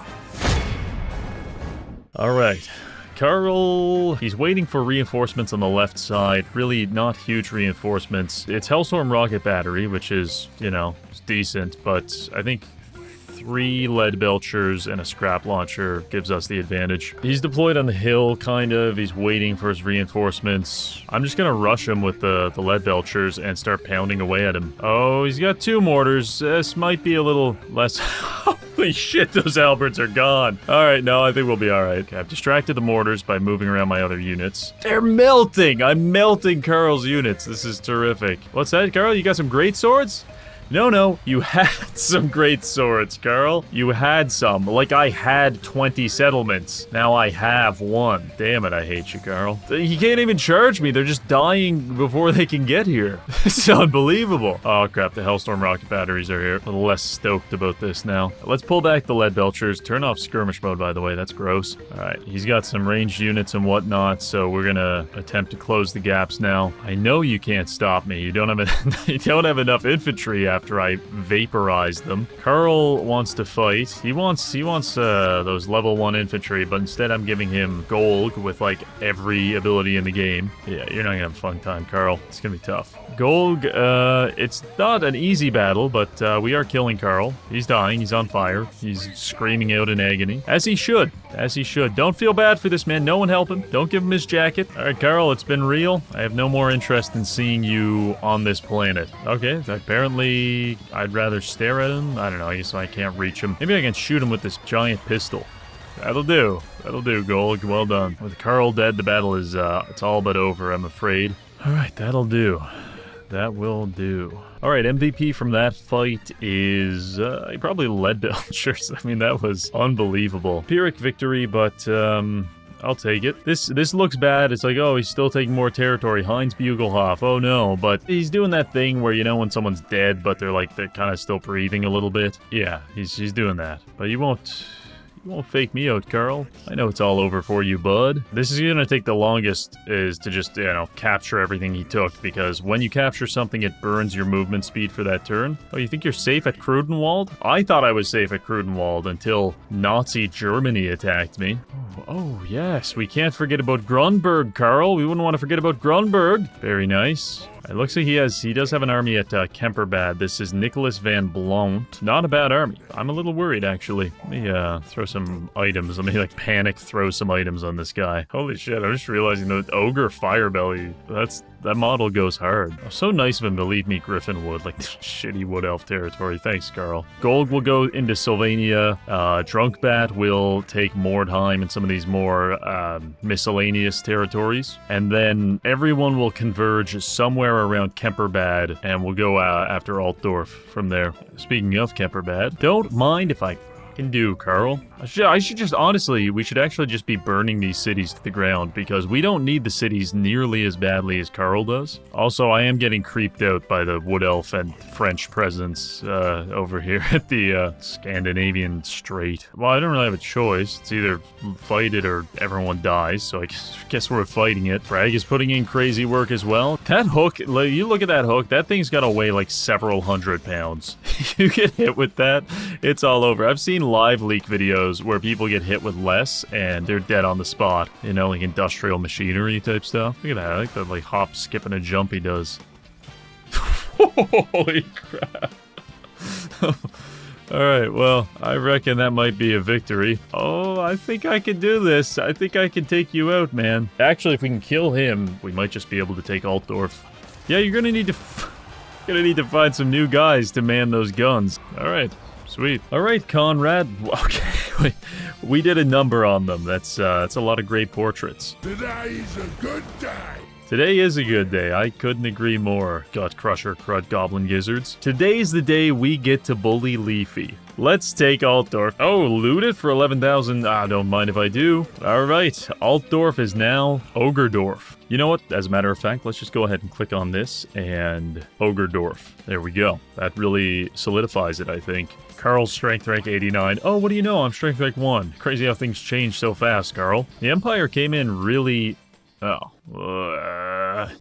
Alright. Carl, he's waiting for reinforcements on the left side. Really not huge reinforcements. It's Hellstorm Rocket Battery, which is, it's decent, but I think 3 lead belchers and a scrap launcher gives us the advantage. He's deployed on the hill, kind of. He's waiting for his reinforcements. I'm just gonna rush him with the lead belchers and start pounding away at him. Oh, he's got 2 mortars. This might be a little less... Holy shit, those halberds are gone. Alright, no, I think we'll be alright. Okay, I've distracted the mortars by moving around my other units. They're melting! I'm melting Carl's units. This is terrific. What's that, Carl? You got some great swords? No, you had some great swords, Carl. You had some. Like I had 20 settlements. Now I have 1. Damn it, I hate you, Carl. You can't even charge me. They're just dying before they can get here. It's unbelievable. Oh, crap. The Hellstorm rocket batteries are here. A little less stoked about this now. Let's pull back the lead belchers. Turn off skirmish mode, by the way. That's gross. All right. He's got some ranged units and whatnot, so we're going to attempt to close the gaps now. I know you can't stop me. You don't have enough infantry after after I vaporize them. Carl wants to fight. He wants those level 1 infantry, but instead I'm giving him Golg with like every ability in the game. Yeah, you're not gonna have a fun time, Carl. It's gonna be tough. Golg, it's not an easy battle, but we are killing Carl. He's dying. He's on fire. He's screaming out in agony. As he should. As he should. Don't feel bad for this man. No one help him. Don't give him his jacket. All right, Carl, it's been real. I have no more interest in seeing you on this planet. Okay, apparently I'd rather stare at him. I don't know. I guess I can't reach him. Maybe I can shoot him with this giant pistol. That'll do. That'll do, Golg. Well done. With Carl dead, the battle is, it's all but over, I'm afraid. All right, that'll do. That will do. All right, MVP from that fight is probably lead belchers. I mean, that was unbelievable. Pyrrhic victory, but I'll take it. This looks bad. It's like, oh, he's still taking more territory. Heinz Bugelhoff. Oh no, but he's doing that thing where, you know, when someone's dead, but they're kind of still breathing a little bit. Yeah, he's doing that. But you won't fake me out, Carl. I know it's all over for you, bud. This is gonna take the longest, is to just, you know, capture everything he took, because when you capture something, it burns your movement speed for that turn. Oh, you think you're safe at Krudenwald? I thought I was safe at Krudenwald until Nazi Germany attacked me. Oh, yes, we can't forget about Grunberg, Carl. We wouldn't want to forget about Grunberg. Very nice. It looks like he does have an army at Kemperbad. This is Nicholas van Blount. Not a bad army. I'm a little worried, actually. Let me throw some items. Let me, like, panic throw some items on this guy. Holy shit, I'm just realizing that Ogre Firebelly, that model goes hard. Oh, so nice of him to leave me Griffinwood, like shitty Wood Elf territory. Thanks, Carl. Gold will go into Sylvania. Drunkbat will take Mordheim and some of these more miscellaneous territories. And then everyone will converge somewhere around Kemperbad, and we'll go after Altdorf from there. Speaking of Kemperbad, don't mind if I can do, Carl. I should just, honestly, we should actually just be burning these cities to the ground, because we don't need the cities nearly as badly as Carl does. Also, I am getting creeped out by the Wood Elf and French presence over here at the Scandinavian Strait. Well, I don't really have a choice. It's either fight it or everyone dies, so I guess we're fighting it. Frag is putting in crazy work as well. That hook, you look at that hook, that thing's gotta weigh like several hundred pounds. You get hit with that, it's all over. I've seen live leak videos where people get hit with less and they're dead on the spot. You know, like industrial machinery type stuff. Look at that. I like the like hop, skip, and a jump he does. Holy crap. Alright, well, I reckon that might be a victory. Oh, I think I can do this. I think I can take you out, man. Actually, if we can kill him, we might just be able to take Altdorf. Yeah, you're gonna need to find some new guys to man those guns. Alright. Sweet. All right, Conrad. Okay, we did a number on them. That's a lot of great portraits. Today's a good day. Today is a good day. I couldn't agree more. Gut Crusher, Crud Goblin Gizzards. Today's the day we get to bully Leafy. Let's take Altdorf. Oh, loot it for 11,000. I don't mind if I do. All right, Altdorf is now Ogredorf. You know what? As a matter of fact, let's just go ahead and click on this and Ogredorf. There we go. That really solidifies it, I think. Carl's strength rank 89. Oh, what do you know? I'm strength rank 1. Crazy how things change so fast, Carl. The Empire came in really...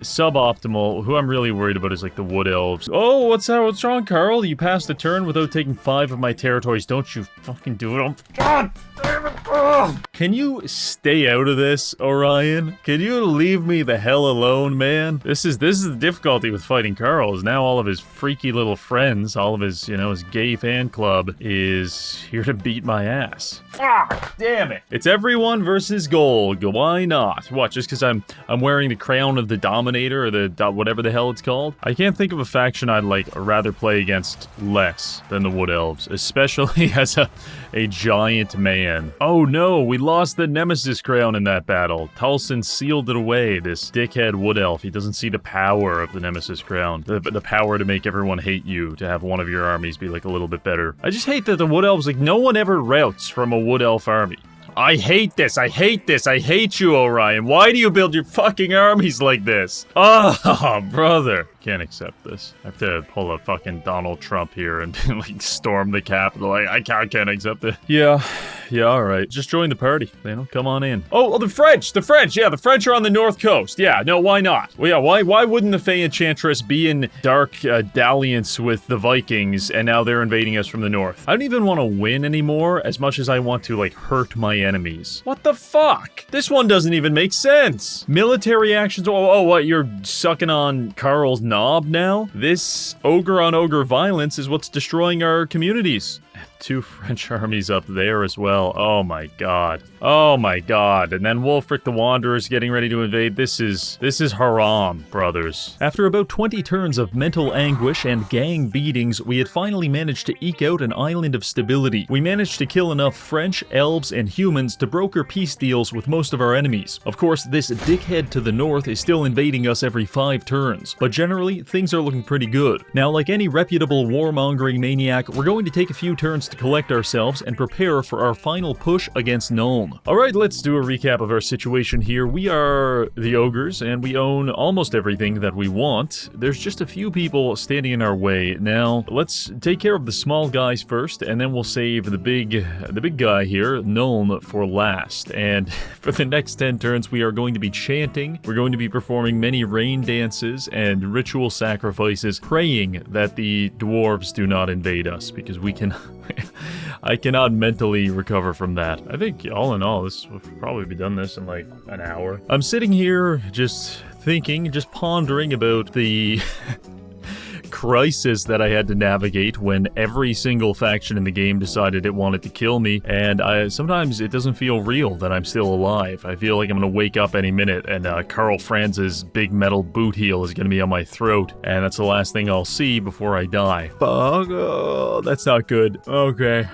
suboptimal. Who I'm really worried about is like the Wood Elves. Oh, what's wrong, Carl? You passed the turn without taking 5 of my territories. Don't you fucking do it. God damn it. Ugh. Can you stay out of this, Orion? Can you leave me the hell alone, man? This is the difficulty with fighting Carl, is now all of his freaky little friends, all of his, you know, his gay fan club is here to beat my ass. Fuck, damn it. It's everyone versus gold. Why not? What, just because I'm wearing the crown of the Dominator, or the whatever the hell it's called? I can't think of a faction I'd like rather play against less than the Wood Elves, especially as a giant man. Oh no, we lost the Nemesis crown in that battle. Tulsin sealed it away, this dickhead Wood Elf. He doesn't see the power of the Nemesis crown. The power to make everyone hate you, to have one of your armies be like a little bit better. I just hate that the Wood Elves, like, no one ever routs from a Wood Elf army. I hate this, I hate this, I hate you, Orion. Why do you build your fucking armies like this? Oh, brother. Can't accept this. I have to pull a fucking Donald Trump here and like storm the Capitol. I can't accept it. Yeah, all right. Just join the party. You know, come on in. Oh, the French. Yeah, the French are on the north coast. Yeah, no, why not? Well, yeah, why wouldn't the Fey Enchantress be in dark dalliance with the Vikings, and now they're invading us from the north? I don't even want to win anymore as much as I want to like hurt my enemies. What the fuck? This one doesn't even make sense. Military actions. Oh, what? You're sucking on Carl's knob now? This ogre on ogre violence is what's destroying our communities. 2 French armies up there as well. Oh my god. Oh my god. And then Wulfric the Wanderer is getting ready to invade. This is haram, brothers. After about 20 turns of mental anguish and gang beatings, we had finally managed to eke out an island of stability. We managed to kill enough French, elves, and humans to broker peace deals with most of our enemies. Of course, this dickhead to the north is still invading us every 5 turns, but generally, things are looking pretty good. Now, like any reputable warmongering maniac, we're going to take a few turns to collect ourselves and prepare for our final push against Nuln. Alright, let's do a recap of our situation here. We are the ogres, and we own almost everything that we want. There's just a few people standing in our way. Now, let's take care of the small guys first, and then we'll save the big guy here, Nuln, for last. And for the next 10 turns, we are going to be chanting. We're going to be performing many rain dances and ritual sacrifices, praying that the dwarves do not invade us, because we can... I cannot mentally recover from that. I think all in all, we'll probably be done this in like an hour. I'm sitting here just thinking, just pondering about the crisis that I had to navigate when every single faction in the game decided it wanted to kill me, and sometimes it doesn't feel real that I'm still alive. I feel like I'm gonna wake up any minute and Karl Franz's big metal boot heel is gonna be on my throat, and that's the last thing I'll see before I die. Fuck, oh, that's not good. Okay.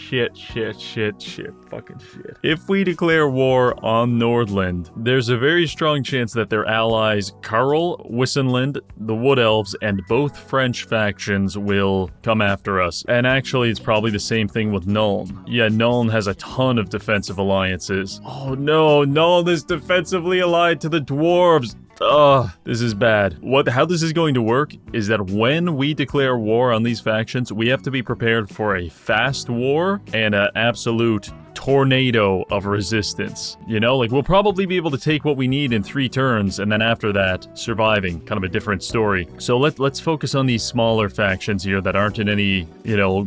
Shit, fucking shit. If we declare war on Nordland, there's a very strong chance that their allies, Karl, Wissenland, the Wood Elves, and both French factions will come after us. And actually, it's probably the same thing with Nuln. Yeah, Nuln has a ton of defensive alliances. Oh no, Nuln is defensively allied to the dwarves. Ugh, this is bad. How this is going to work is that when we declare war on these factions, we have to be prepared for a fast war and an absolute tornado of resistance. You know, like we'll probably be able to take what we need in 3 turns, and then after that, surviving. Kind of a different story. So let's focus on these smaller factions here that aren't in any, you know,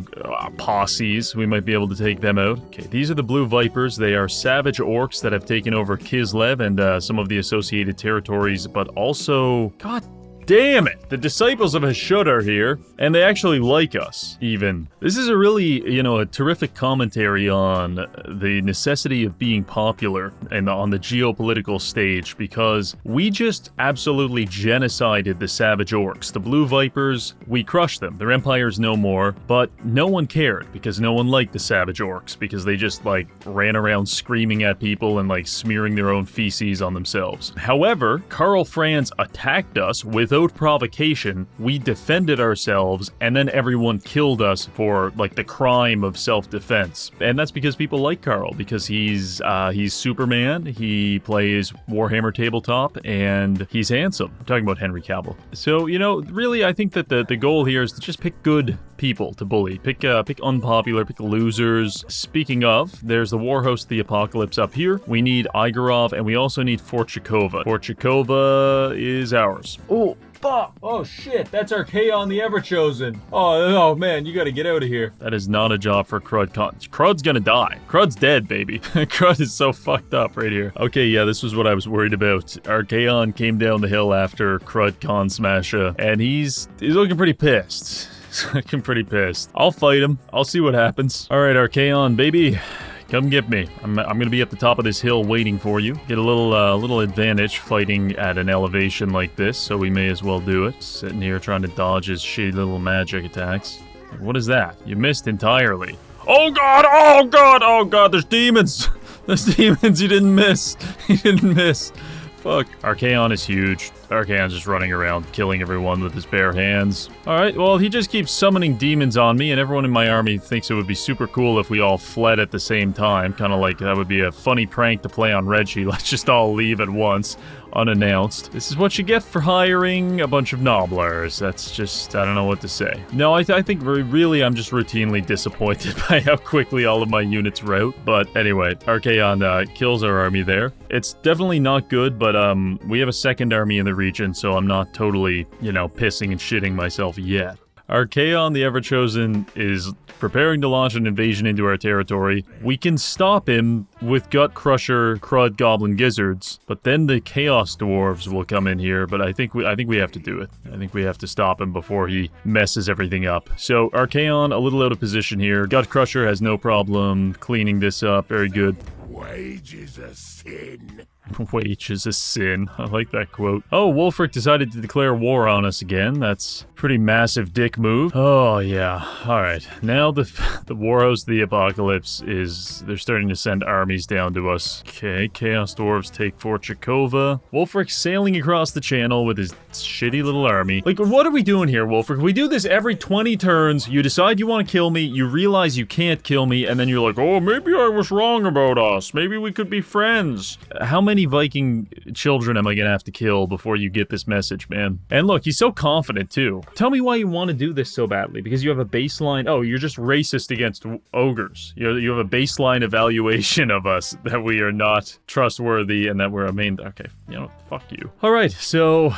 posses. We might be able to take them out. Okay, these are the Blue Vipers. They are savage orcs that have taken over Kislev and some of the associated territories, but also... God damn it! The disciples of Hashut are here, and they actually like us, even. This is a really, you know, a terrific commentary on the necessity of being popular and on the geopolitical stage, because we just absolutely genocided the savage orcs. The Blue Vipers, we crushed them. Their empire's no more, but no one cared, because no one liked the savage orcs, because they just, like, ran around screaming at people and, like, smearing their own feces on themselves. However, Karl Franz attacked us without provocation. We defended ourselves, and then everyone killed us for like the crime of self-defense. And that's because people like Karl, because he's Superman, he plays Warhammer tabletop, and he's handsome. I'm talking about Henry Cavill. So, you know, really, I think that the goal here is to just pick good people to bully. Pick unpopular, pick losers. Speaking of, there's the Warhost of the Apocalypse up here. We need Igorov, and we also need Fort Chikova. Fort Chikova is ours. Oh, fuck! Oh shit, that's our Kaon the Everchosen. Oh man, you gotta get out of here. That is not a job for Crud. Crud's gonna die. Crud's dead, baby. Crud is so fucked up right here. Okay, yeah, this was what I was worried about. Our Kaon came down the hill after Crud Con Smasha, and he's looking pretty pissed. He's looking pretty pissed. I'll fight him. I'll see what happens. Alright, Archaon, baby. Come get me. I'm gonna be at the top of this hill waiting for you. Get a little advantage fighting at an elevation like this, so we may as well do it. Sitting here trying to dodge his shitty little magic attacks. What is that? You missed entirely. Oh god! Oh god! Oh god! There's demons! There's demons! You didn't miss! You didn't miss! Fuck. Archaon is huge. Archaon's just running around, killing everyone with his bare hands. Alright, well, he just keeps summoning demons on me, and everyone in my army thinks it would be super cool if we all fled at the same time. Kind of like that would be a funny prank to play on Reggie. Let's just all leave at once, unannounced. This is what you get for hiring a bunch of nobblers. That's just, I don't know what to say. No, I think really I'm just routinely disappointed by how quickly all of my units rout. But anyway, Archaon kills our army there. It's definitely not good, but we have a second army in the region, so I'm not totally, you know, pissing and shitting myself yet. Archaon, the Everchosen, is preparing to launch an invasion into our territory. We can stop him with Gut Crusher, Crud, Goblin, Gizzards, but then the Chaos Dwarves will come in here, but I think we have to do it. I think we have to stop him before he messes everything up. So, Archaon, a little out of position here. Gut Crusher has no problem cleaning this up. Very good. Wage is a sin. Wage is a sin. I like that quote. Oh, Wulfric decided to declare war on us again. That's a pretty massive dick move. Oh, yeah. Alright. Now the Warhost of the Apocalypse is... They're starting to send armies down to us. Okay, Chaos Dwarves take Fort Chakova. Wulfric sailing across the channel with his shitty little army. Like, what are we doing here, Wulfric? We do this every 20 turns. You decide you want to kill me. You realize you can't kill me. And then you're like, oh, maybe I was wrong about us. Maybe we could be friends. How many Viking children am I gonna have to kill before you get this message, man? And look, he's so confident too. Tell me why you want to do this so badly. Because you have a baseline... Oh, you're just racist against ogres. You have a baseline evaluation of us that we are not trustworthy and that we're a main... Okay, you know, fuck you. Alright, so...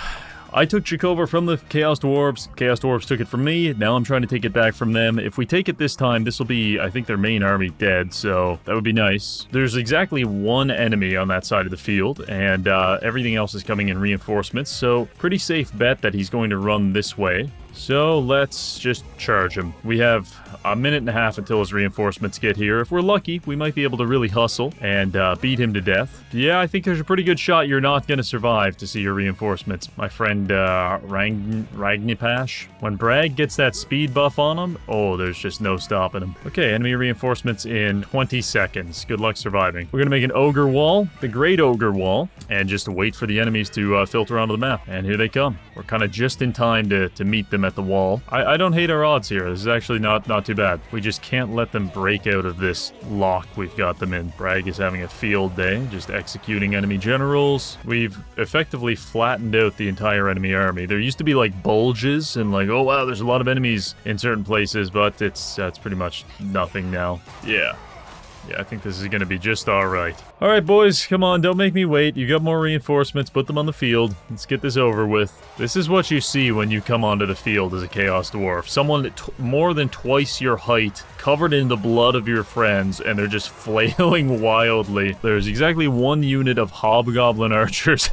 I took Chakova from the Chaos Dwarves. Chaos Dwarves took it from me. Now I'm trying to take it back from them. If we take it this time, this will be, I think, their main army dead, so that would be nice. There's exactly one enemy on that side of the field, and everything else is coming in reinforcements, so pretty safe bet that he's going to run this way. So let's just charge him. We have a minute and a half until his reinforcements get here. If we're lucky, we might be able to really hustle and beat him to death. Yeah, I think there's a pretty good shot you're not going to survive to see your reinforcements, my friend Ragnipash. When Bragg gets that speed buff on him, oh, there's just no stopping him. Okay, enemy reinforcements in 20 seconds. Good luck surviving. We're going to make an ogre wall, the Great Ogre Wall, and just wait for the enemies to filter onto the map. And here they come. We're kind of just in time to meet them at the wall. I don't hate our odds here. This is actually not too bad. We just can't let them break out of this lock we've got them in. Bragg is having a field day, just executing enemy generals. We've effectively flattened out the entire enemy army. There used to be like bulges and like, oh wow, there's a lot of enemies in certain places, but that's pretty much nothing now. Yeah, I think this is going to be just alright. Alright, boys, come on, don't make me wait. You got more reinforcements, put them on the field. Let's get this over with. This is what you see when you come onto the field as a Chaos Dwarf. Someone more than twice your height, covered in the blood of your friends, and they're just flailing wildly. There's exactly one unit of Hobgoblin archers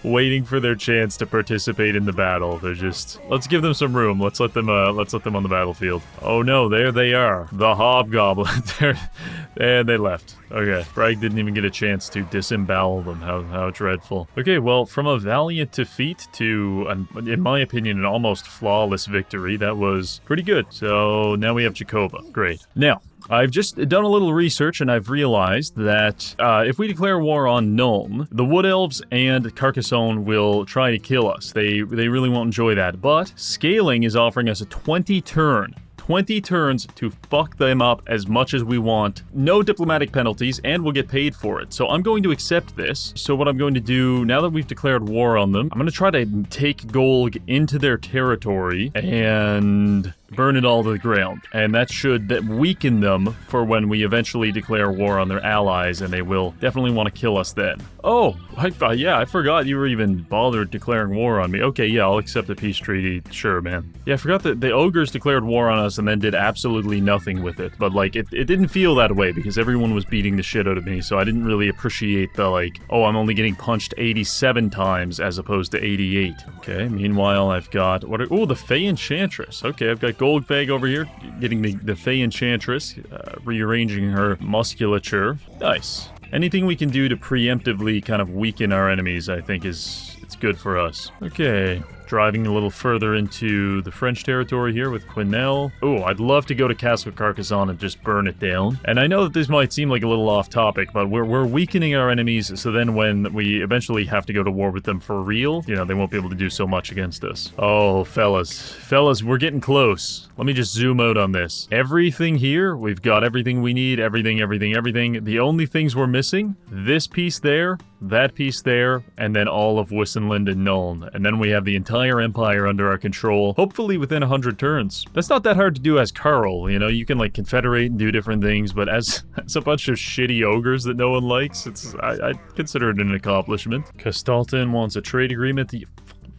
waiting for their chance to participate in the battle. They're just... Let's give them some room. Let's let them on the battlefield. Oh no, there they are. The Hobgoblin. And they left. Okay, Bragg didn't even get a chance to disembowel them. How dreadful. Okay, well, from a valiant defeat to, in my opinion, an almost flawless victory, that was pretty good. So now we have Chakova. Great. Now, I've just done a little research and I've realized that if we declare war on Nuln, the Wood Elves and Carcassonne will try to kill us. They really won't enjoy that. But Scaling is offering us a 20 turns to fuck them up as much as we want. No diplomatic penalties, and we'll get paid for it. So I'm going to accept this. So what I'm going to do, now that we've declared war on them, I'm going to try to take Golg into their territory and burn it all to the ground. And that should weaken them for when we eventually declare war on their allies, and they will definitely want to kill us then. Oh, yeah, I forgot you were even bothered declaring war on me. Okay, yeah, I'll accept the peace treaty. Sure, man. Yeah, I forgot that the ogres declared war on us and then did absolutely nothing with it. But, like, it didn't feel that way because everyone was beating the shit out of me, so I didn't really appreciate the, like, oh, I'm only getting punched 87 times as opposed to 88. Okay, meanwhile, I've got... the Fey Enchantress. Okay, I've got Goldfag over here, getting the Fey Enchantress, rearranging her musculature. Nice. Anything we can do to preemptively kind of weaken our enemies, I think it's good for us. Okay. driving a little further into the French territory here with Quesnel. Oh, I'd love to go to Castle Carcassonne and just burn it down. And I know that this might seem like a little off topic, but we're weakening our enemies, so then when we eventually have to go to war with them for real, you know, they won't be able to do so much against us. Oh, fellas, we're getting close. Let me just zoom out on this. Everything here, we've got everything we need, everything. The only things we're missing, this piece there, that piece there, and then all of Wissenland and Nuln. And then we have the entire empire under our control, hopefully within 100 turns. That's not that hard to do as Karl, you know, you can like confederate and do different things, but as a bunch of shitty ogres that no one likes, I consider it an accomplishment. Castalton wants a trade agreement.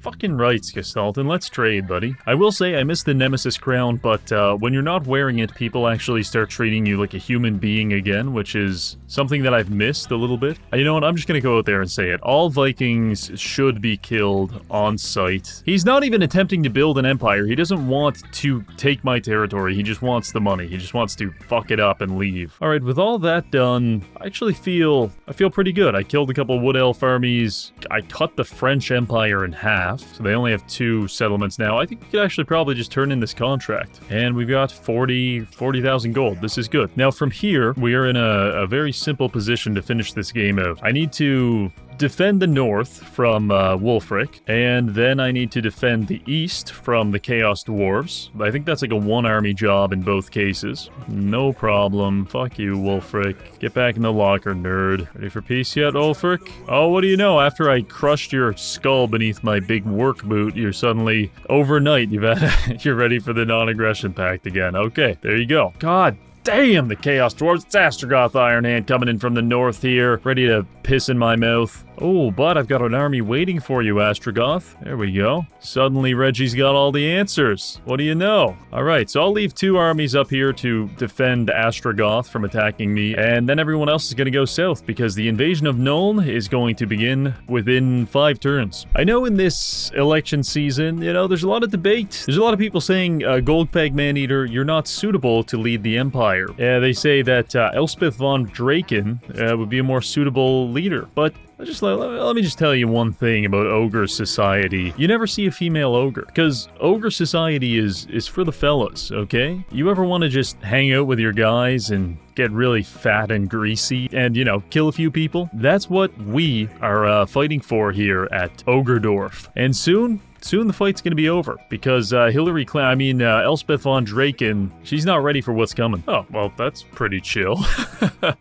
Fucking rights, Castalton. Let's trade, buddy. I will say I miss the Nemesis crown, but when you're not wearing it, people actually start treating you like a human being again, which is something that I've missed a little bit. You know what? I'm just gonna go out there and say it. All Vikings should be killed on sight. He's not even attempting to build an empire. He doesn't want to take my territory. He just wants the money. He just wants to fuck it up and leave. All right, with all that done, I actually feel pretty good. I killed a couple wood elf armies. I cut the French Empire in half. So they only have 2 settlements now. I think we could actually probably just turn in this contract. And we've got 40,000 gold. This is good. Now from here, we are in a very simple position to finish this game out. I need to defend the north from Wulfric, and then I need to defend the east from the Chaos Dwarves. I think that's like a 1-army job in both cases. No problem. Fuck you, Wulfric. Get back in the locker, nerd. Ready for peace yet, Wulfric? Oh, what do you know? After I crushed your skull beneath my big work boot, you're suddenly, overnight, you're ready for the non-aggression pact again. Okay, there you go. God damn, the Chaos Dwarves. It's Astrogoth Iron Hand coming in from the north here, ready to piss in my mouth. Oh, but I've got an army waiting for you, Astrogoth. There we go. Suddenly, Reggie's got all the answers. What do you know? All right, so I'll leave 2 armies up here to defend Astrogoth from attacking me, and then everyone else is going to go south, because the invasion of Nuln is going to begin within 5 turns. I know in this election season, you know, there's a lot of debate. There's a lot of people saying, Goldpeg Maneater, you're not suitable to lead the Empire. They say that Elspeth von Draken would be a more suitable leader, but let me just tell you one thing about ogre society. You never see a female ogre, because ogre society is for the fellas, okay? You ever want to just hang out with your guys and get really fat and greasy and, you know, kill a few people? That's what we are fighting for here at Ogredorf. And soon the fight's gonna be over, because Elspeth von Draken, she's not ready for what's coming. Oh, well, that's pretty chill.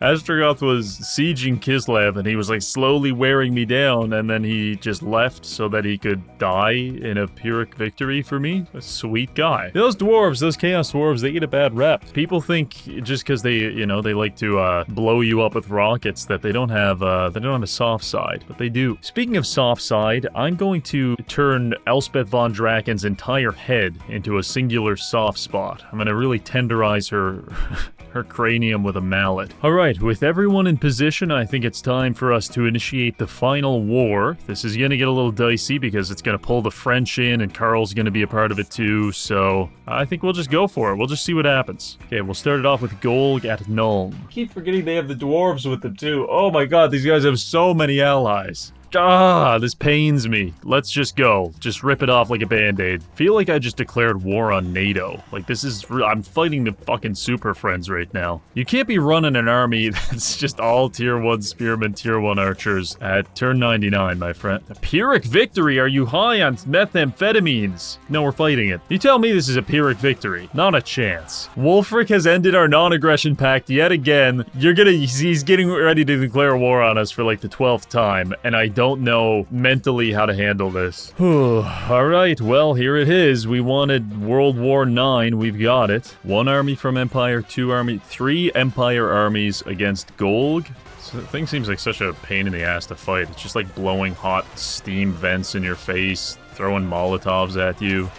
Astrogoth was sieging Kislev, and he was like slowly wearing me down, and then he just left so that he could die in a Pyrrhic victory for me. A sweet guy. Those dwarves, those Chaos Dwarves, they get a bad rep. People think just because they, you know, they like to blow you up with rockets that they don't have a soft side, but they do. Speaking of soft side, I'm going to turn Elspeth von Draken's entire head into a singular soft spot. I'm gonna really tenderize her cranium with a mallet. Alright, with everyone in position, I think it's time for us to initiate the final war. This is gonna get a little dicey because it's gonna pull the French in, and Karl's gonna be a part of it too, so I think we'll just go for it. We'll just see what happens. Okay, we'll start it off with Golg at Nuln. I keep forgetting they have the dwarves with them too. Oh my god, these guys have so many allies. Ah, this pains me. Let's just go. Just rip it off like a band-aid. Feel like I just declared war on NATO. Like, this is... I'm fighting the fucking super friends right now. You can't be running an army that's just all tier 1 spearmen, tier 1 archers at turn 99, my friend. A Pyrrhic victory? Are you high on methamphetamines? No, we're fighting it. You tell me this is a Pyrrhic victory. Not a chance. Wulfric has ended our non-aggression pact yet again. He's getting ready to declare war on us for like the 12th time, and I don't know mentally how to handle this. Alright, well, here it is. We wanted World War IX. We've got it. 1 army from Empire, 3 Empire armies against Golg. The thing seems like such a pain in the ass to fight. It's just like blowing hot steam vents in your face, throwing Molotovs at you,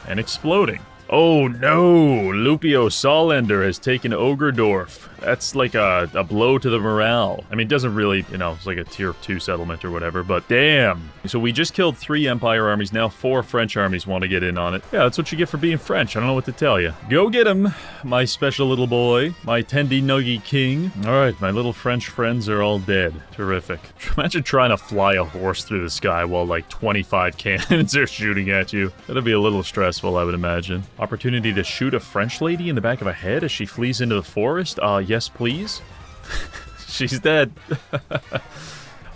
and exploding. Oh no! Lupio Solender has taken Ogredorf. That's like a blow to the morale. I mean, it doesn't really, you know, it's like a tier 2 settlement or whatever, but damn. So we just killed 3 Empire armies, now 4 French armies want to get in on it. Yeah, that's what you get for being French. I don't know what to tell you. Go get him, my special little boy, my Tendy Nuggy King. All right, my little French friends are all dead. Terrific. Imagine trying to fly a horse through the sky while like 25 cannons are shooting at you. That'd be a little stressful, I would imagine. Opportunity to shoot a French lady in the back of a head as she flees into the forest? Yes, please. She's dead.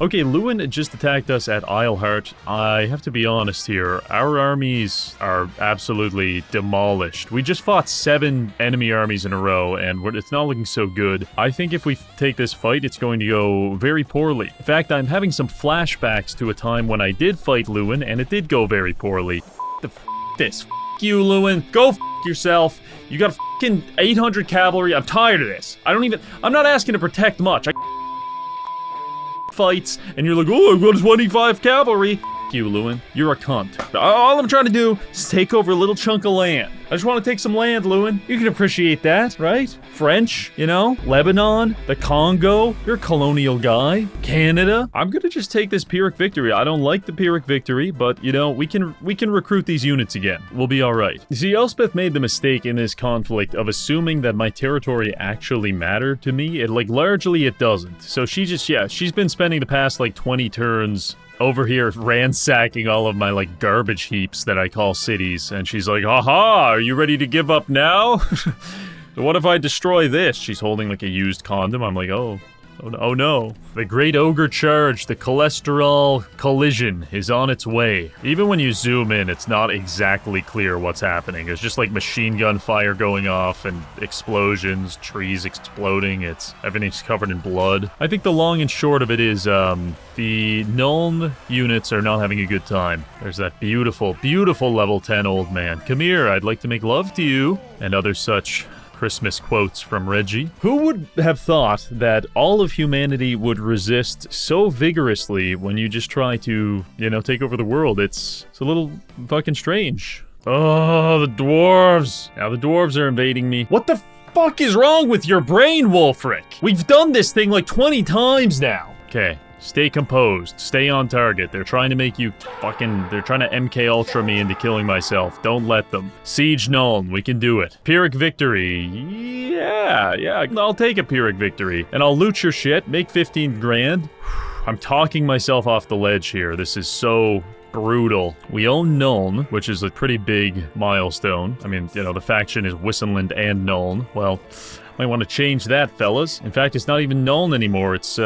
Okay, Lewin just attacked us at Eilhart. I have to be honest here. Our armies are absolutely demolished. We just fought 7 enemy armies in a row, and it's not looking so good. I think if we take this fight, it's going to go very poorly. In fact, I'm having some flashbacks to a time when I did fight Lewin, and it did go very poorly. This. You, Lewin. Go yourself. You got fucking 800 cavalry. I'm tired of this. I'm not asking to protect much. Fights, and you're like, oh, I've got 25 cavalry. You, Lewin. You're a cunt. All I'm trying to do is take over a little chunk of land. I just want to take some land, Lewin. You can appreciate that, right? French, you know? Lebanon, the Congo. You're a colonial guy. Canada. I'm gonna just take this Pyrrhic victory. I don't like the Pyrrhic victory, but, you know, we can recruit these units again. We'll be all right. You see, Elspeth made the mistake in this conflict of assuming that my territory actually mattered to me. Largely it doesn't. So she's been spending the past, 20 turns over here ransacking all of my, garbage heaps that I call cities. And she's like, haha, are you ready to give up now? What if I destroy this? She's holding, a used condom. I'm like, oh no. The Great Ogre Charge, the cholesterol collision is on its way. Even when you zoom in, it's not exactly clear what's happening. There's just machine gun fire going off and explosions, trees exploding. Everything's covered in blood. I think the long and short of it is, the Nuln units are not having a good time. There's that beautiful, beautiful level 10 old man. Come here, I'd like to make love to you. And other such Christmas quotes from Reggie. Who would have thought that all of humanity would resist so vigorously when you just try to, take over the world? It's a little fucking strange. Oh, the dwarves. Now the dwarves are invading me. What the fuck is wrong with your brain, Wolfric? We've done this thing 20 times now. Okay. Stay composed. Stay on target. They're trying to make you they're trying to MK Ultra me into killing myself. Don't let them. Siege Nuln. We can do it. Pyrrhic victory. Yeah. I'll take a Pyrrhic victory. And I'll loot your shit. Make 15 grand. I'm talking myself off the ledge here. This is so brutal. We own Nuln, which is a pretty big milestone. I mean, the faction is Wissenland and Nuln. Well, might want to change that, fellas. In fact, it's not even Nuln anymore. It's,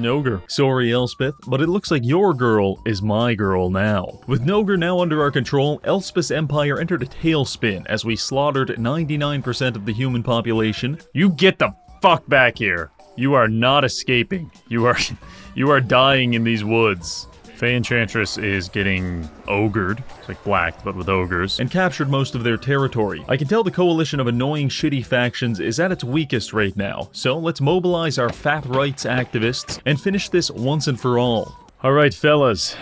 Nogre. Sorry, Elspeth, but it looks like your girl is my girl now. With Nogre now under our control, Elspeth's empire entered a tailspin as we slaughtered 99% of the human population. You get the fuck back here. You are not escaping. You are dying in these woods. Fey Enchantress is getting ogred. It's like black, but with ogres. And captured most of their territory. I can tell the coalition of annoying, shitty factions is at its weakest right now. So let's mobilize our fat rights activists and finish this once and for all. Alright, fellas.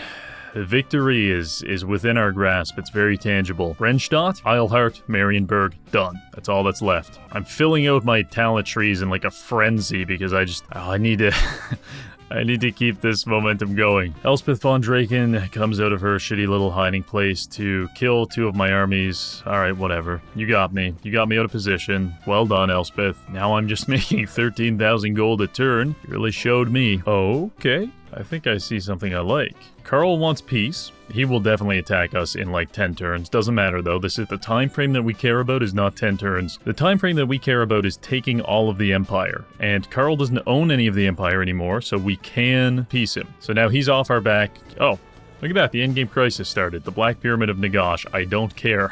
The victory is within our grasp. It's very tangible. Renstadt, Eilhart, Marienburg, done. That's all that's left. I'm filling out my talent trees in a frenzy because I need to... I need to keep this momentum going. Elspeth von Draken comes out of her shitty little hiding place to kill 2 of my armies. Alright, whatever. You got me. You got me out of position. Well done, Elspeth. Now I'm just making 13,000 gold a turn. You really showed me. Okay. I think I see something I like. Karl wants peace. He will definitely attack us in 10 turns. Doesn't matter though. This is the time frame that we care about is not 10 turns. The time frame that we care about is taking all of the empire. And Karl doesn't own any of the empire anymore, so we can peace him. So now he's off our back. Oh, look at that. The endgame crisis started. The Black Pyramid of Nagash. I don't care.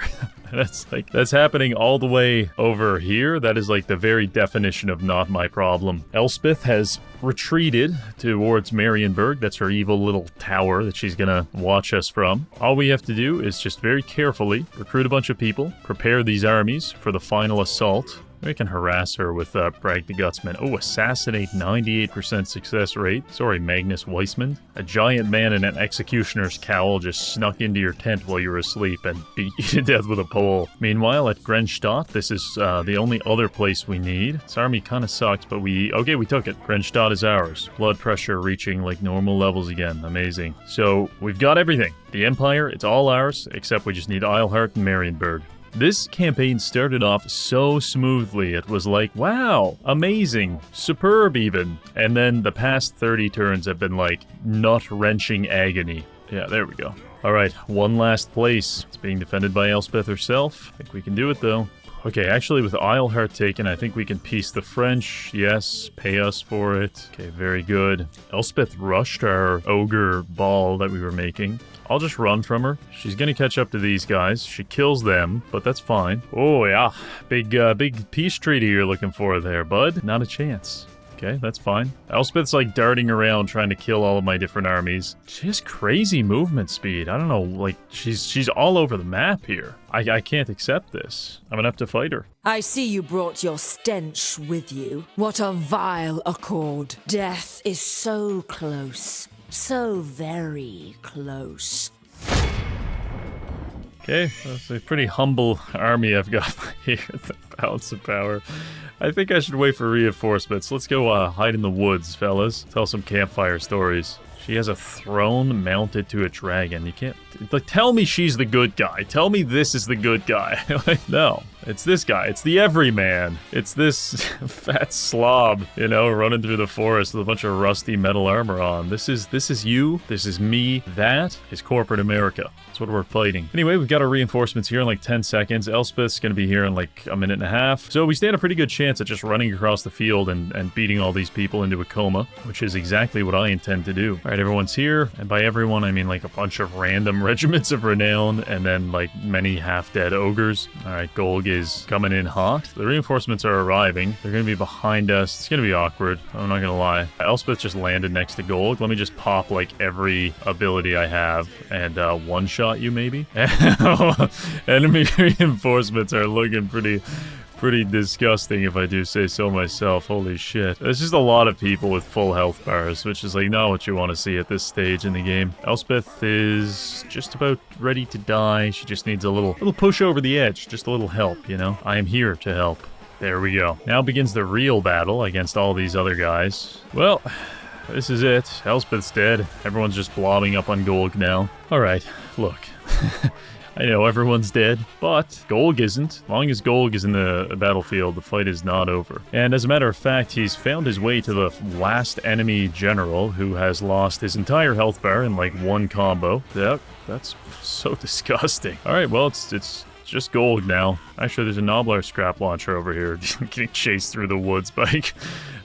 That's happening all the way over here. That is the very definition of not my problem. Elspeth has retreated towards Marienburg. That's her evil little tower that she's gonna watch us from. All we have to do is just very carefully recruit a bunch of people, prepare these armies for the final assault. We can harass her with Brag the Gutsman. Oh, assassinate, 98% success rate. Sorry, Magnus Weissman. A giant man in an executioner's cowl just snuck into your tent while you were asleep and beat you to death with a pole. Meanwhile, at Grenstadt, this is the only other place we need. This army kind of sucked, but we took it. Grenstadt is ours. Blood pressure reaching like normal levels again. Amazing. So, we've got everything. The Empire, it's all ours, except we just need Eilhart and Marienburg. This campaign started off so smoothly, it was like, wow, amazing, superb even. And then the past 30 turns have been like nut-wrenching agony. Yeah, there we go. Alright, one last place. It's being defended by Elspeth herself. I think we can do it though. Okay, actually with Eilhart taken, I think we can piece the French. Yes, pay us for it. Okay, very good. Elspeth rushed our ogre ball that we were making. I'll just run from her. She's gonna catch up to these guys. She kills them, but that's fine. Oh yeah, big peace treaty you're looking for there, bud. Not a chance. Okay, that's fine. Elspeth's like darting around trying to kill all of my different armies. She has crazy movement speed. I don't know, like she's all over the map here. I can't accept this. I'm gonna have to fight her. I see you brought your stench with you. What a vile accord. Death is so close. So very close. Okay, that's a pretty humble army I've got here at the Balance of Power. I think I should wait for reinforcements. Let's go hide in the woods, fellas. Tell some campfire stories. She has a throne mounted to a dragon. You can't... Like, tell me she's the good guy. Tell me this is the good guy. Like, no, it's this guy. It's the everyman. It's this fat slob, you know, running through the forest with a bunch of rusty metal armor on. This is you. This is me. That is corporate America. That's what we're fighting. Anyway, we've got our reinforcements here in like 10 seconds. Elspeth's going to be here in like a minute and a half. So we stand a pretty good chance at just running across the field and beating all these people into a coma, which is exactly what I intend to do. All right, everyone's here. And by everyone, I mean like a bunch of random regiments of renown and then like many half-dead ogres. All right, Golg is coming in hot. The reinforcements are arriving. They're going to be behind us. It's going to be awkward. I'm not going to lie. Elspeth just landed next to Golg. Let me just pop like every ability I have and one-shot you maybe. Enemy reinforcements are looking pretty disgusting if I do say so myself. Holy shit. There's just a lot of people with full health bars, which is like not what you want to see at this stage in the game. Elspeth is just about ready to die. She just needs a little push over the edge, just a little help, you know? I am here to help. There we go. Now begins the real battle against all these other guys. Well, this is it. Elspeth's dead. Everyone's just blobbing up on Golg now. Alright, look. I know everyone's dead, but Golg isn't. As long as Golg is in the battlefield, the fight is not over. And as a matter of fact, he's found his way to the last enemy general, who has lost his entire health bar in like one combo. Yep, that's so disgusting. Alright, well, it's just Golg now. Actually, there's a Noblar scrap launcher over here getting chased through the woods by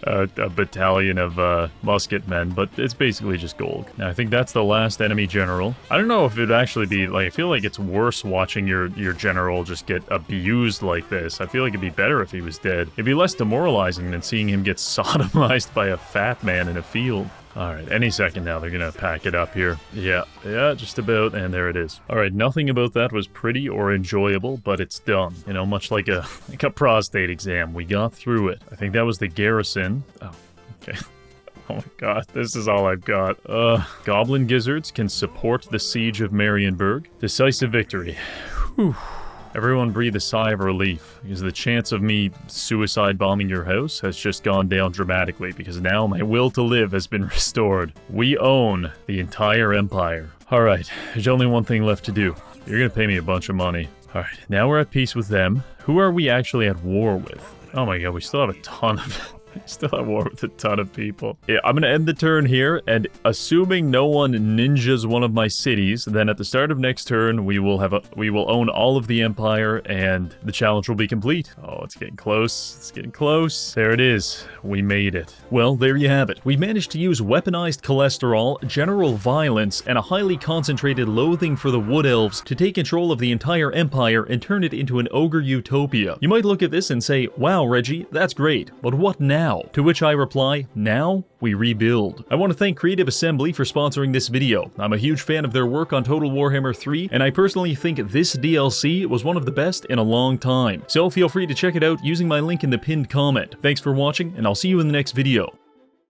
a battalion of musket men, but it's basically just Golg. Now, I think that's the last enemy general. I don't know if it'd actually be, like, I feel like it's worse watching your general just get abused like this. I feel like it'd be better if he was dead. It'd be less demoralizing than seeing him get sodomized by a fat man in a field. Alright, any second now, they're gonna pack it up here. Yeah, just about, and there it is. Alright, nothing about that was pretty or enjoyable, but it's done. You know, much like a prostate exam. We got through it. I think that was the garrison. Oh, okay. Oh my god, this is all I've got. Goblin gizzards can support the siege of Marienburg. Decisive victory. Whew. Everyone breathe a sigh of relief, because the chance of me suicide bombing your house has just gone down dramatically, because now my will to live has been restored. We own the entire empire. Alright, there's only one thing left to do. You're gonna pay me a bunch of money. Alright, now we're at peace with them. Who are we actually at war with? Oh my god, we still have a ton of... Still at war with a ton of people. Yeah, I'm gonna end the turn here, and assuming no one ninjas one of my cities, then at the start of next turn, we will own all of the empire, and the challenge will be complete. Oh, it's getting close. It's getting close. There it is. We made it. Well, there you have it. We managed to use weaponized cholesterol, general violence, and a highly concentrated loathing for the Wood Elves to take control of the entire empire and turn it into an ogre utopia. You might look at this and say, wow, Reggie, that's great, but what now? now? To which I reply, now we rebuild. I want to thank Creative Assembly for sponsoring this video. I'm a huge fan of their work on Total Warhammer 3, and I personally think this DLC was one of the best in a long time. So feel free to check it out using my link in the pinned comment. Thanks for watching, and I'll see you in the next video.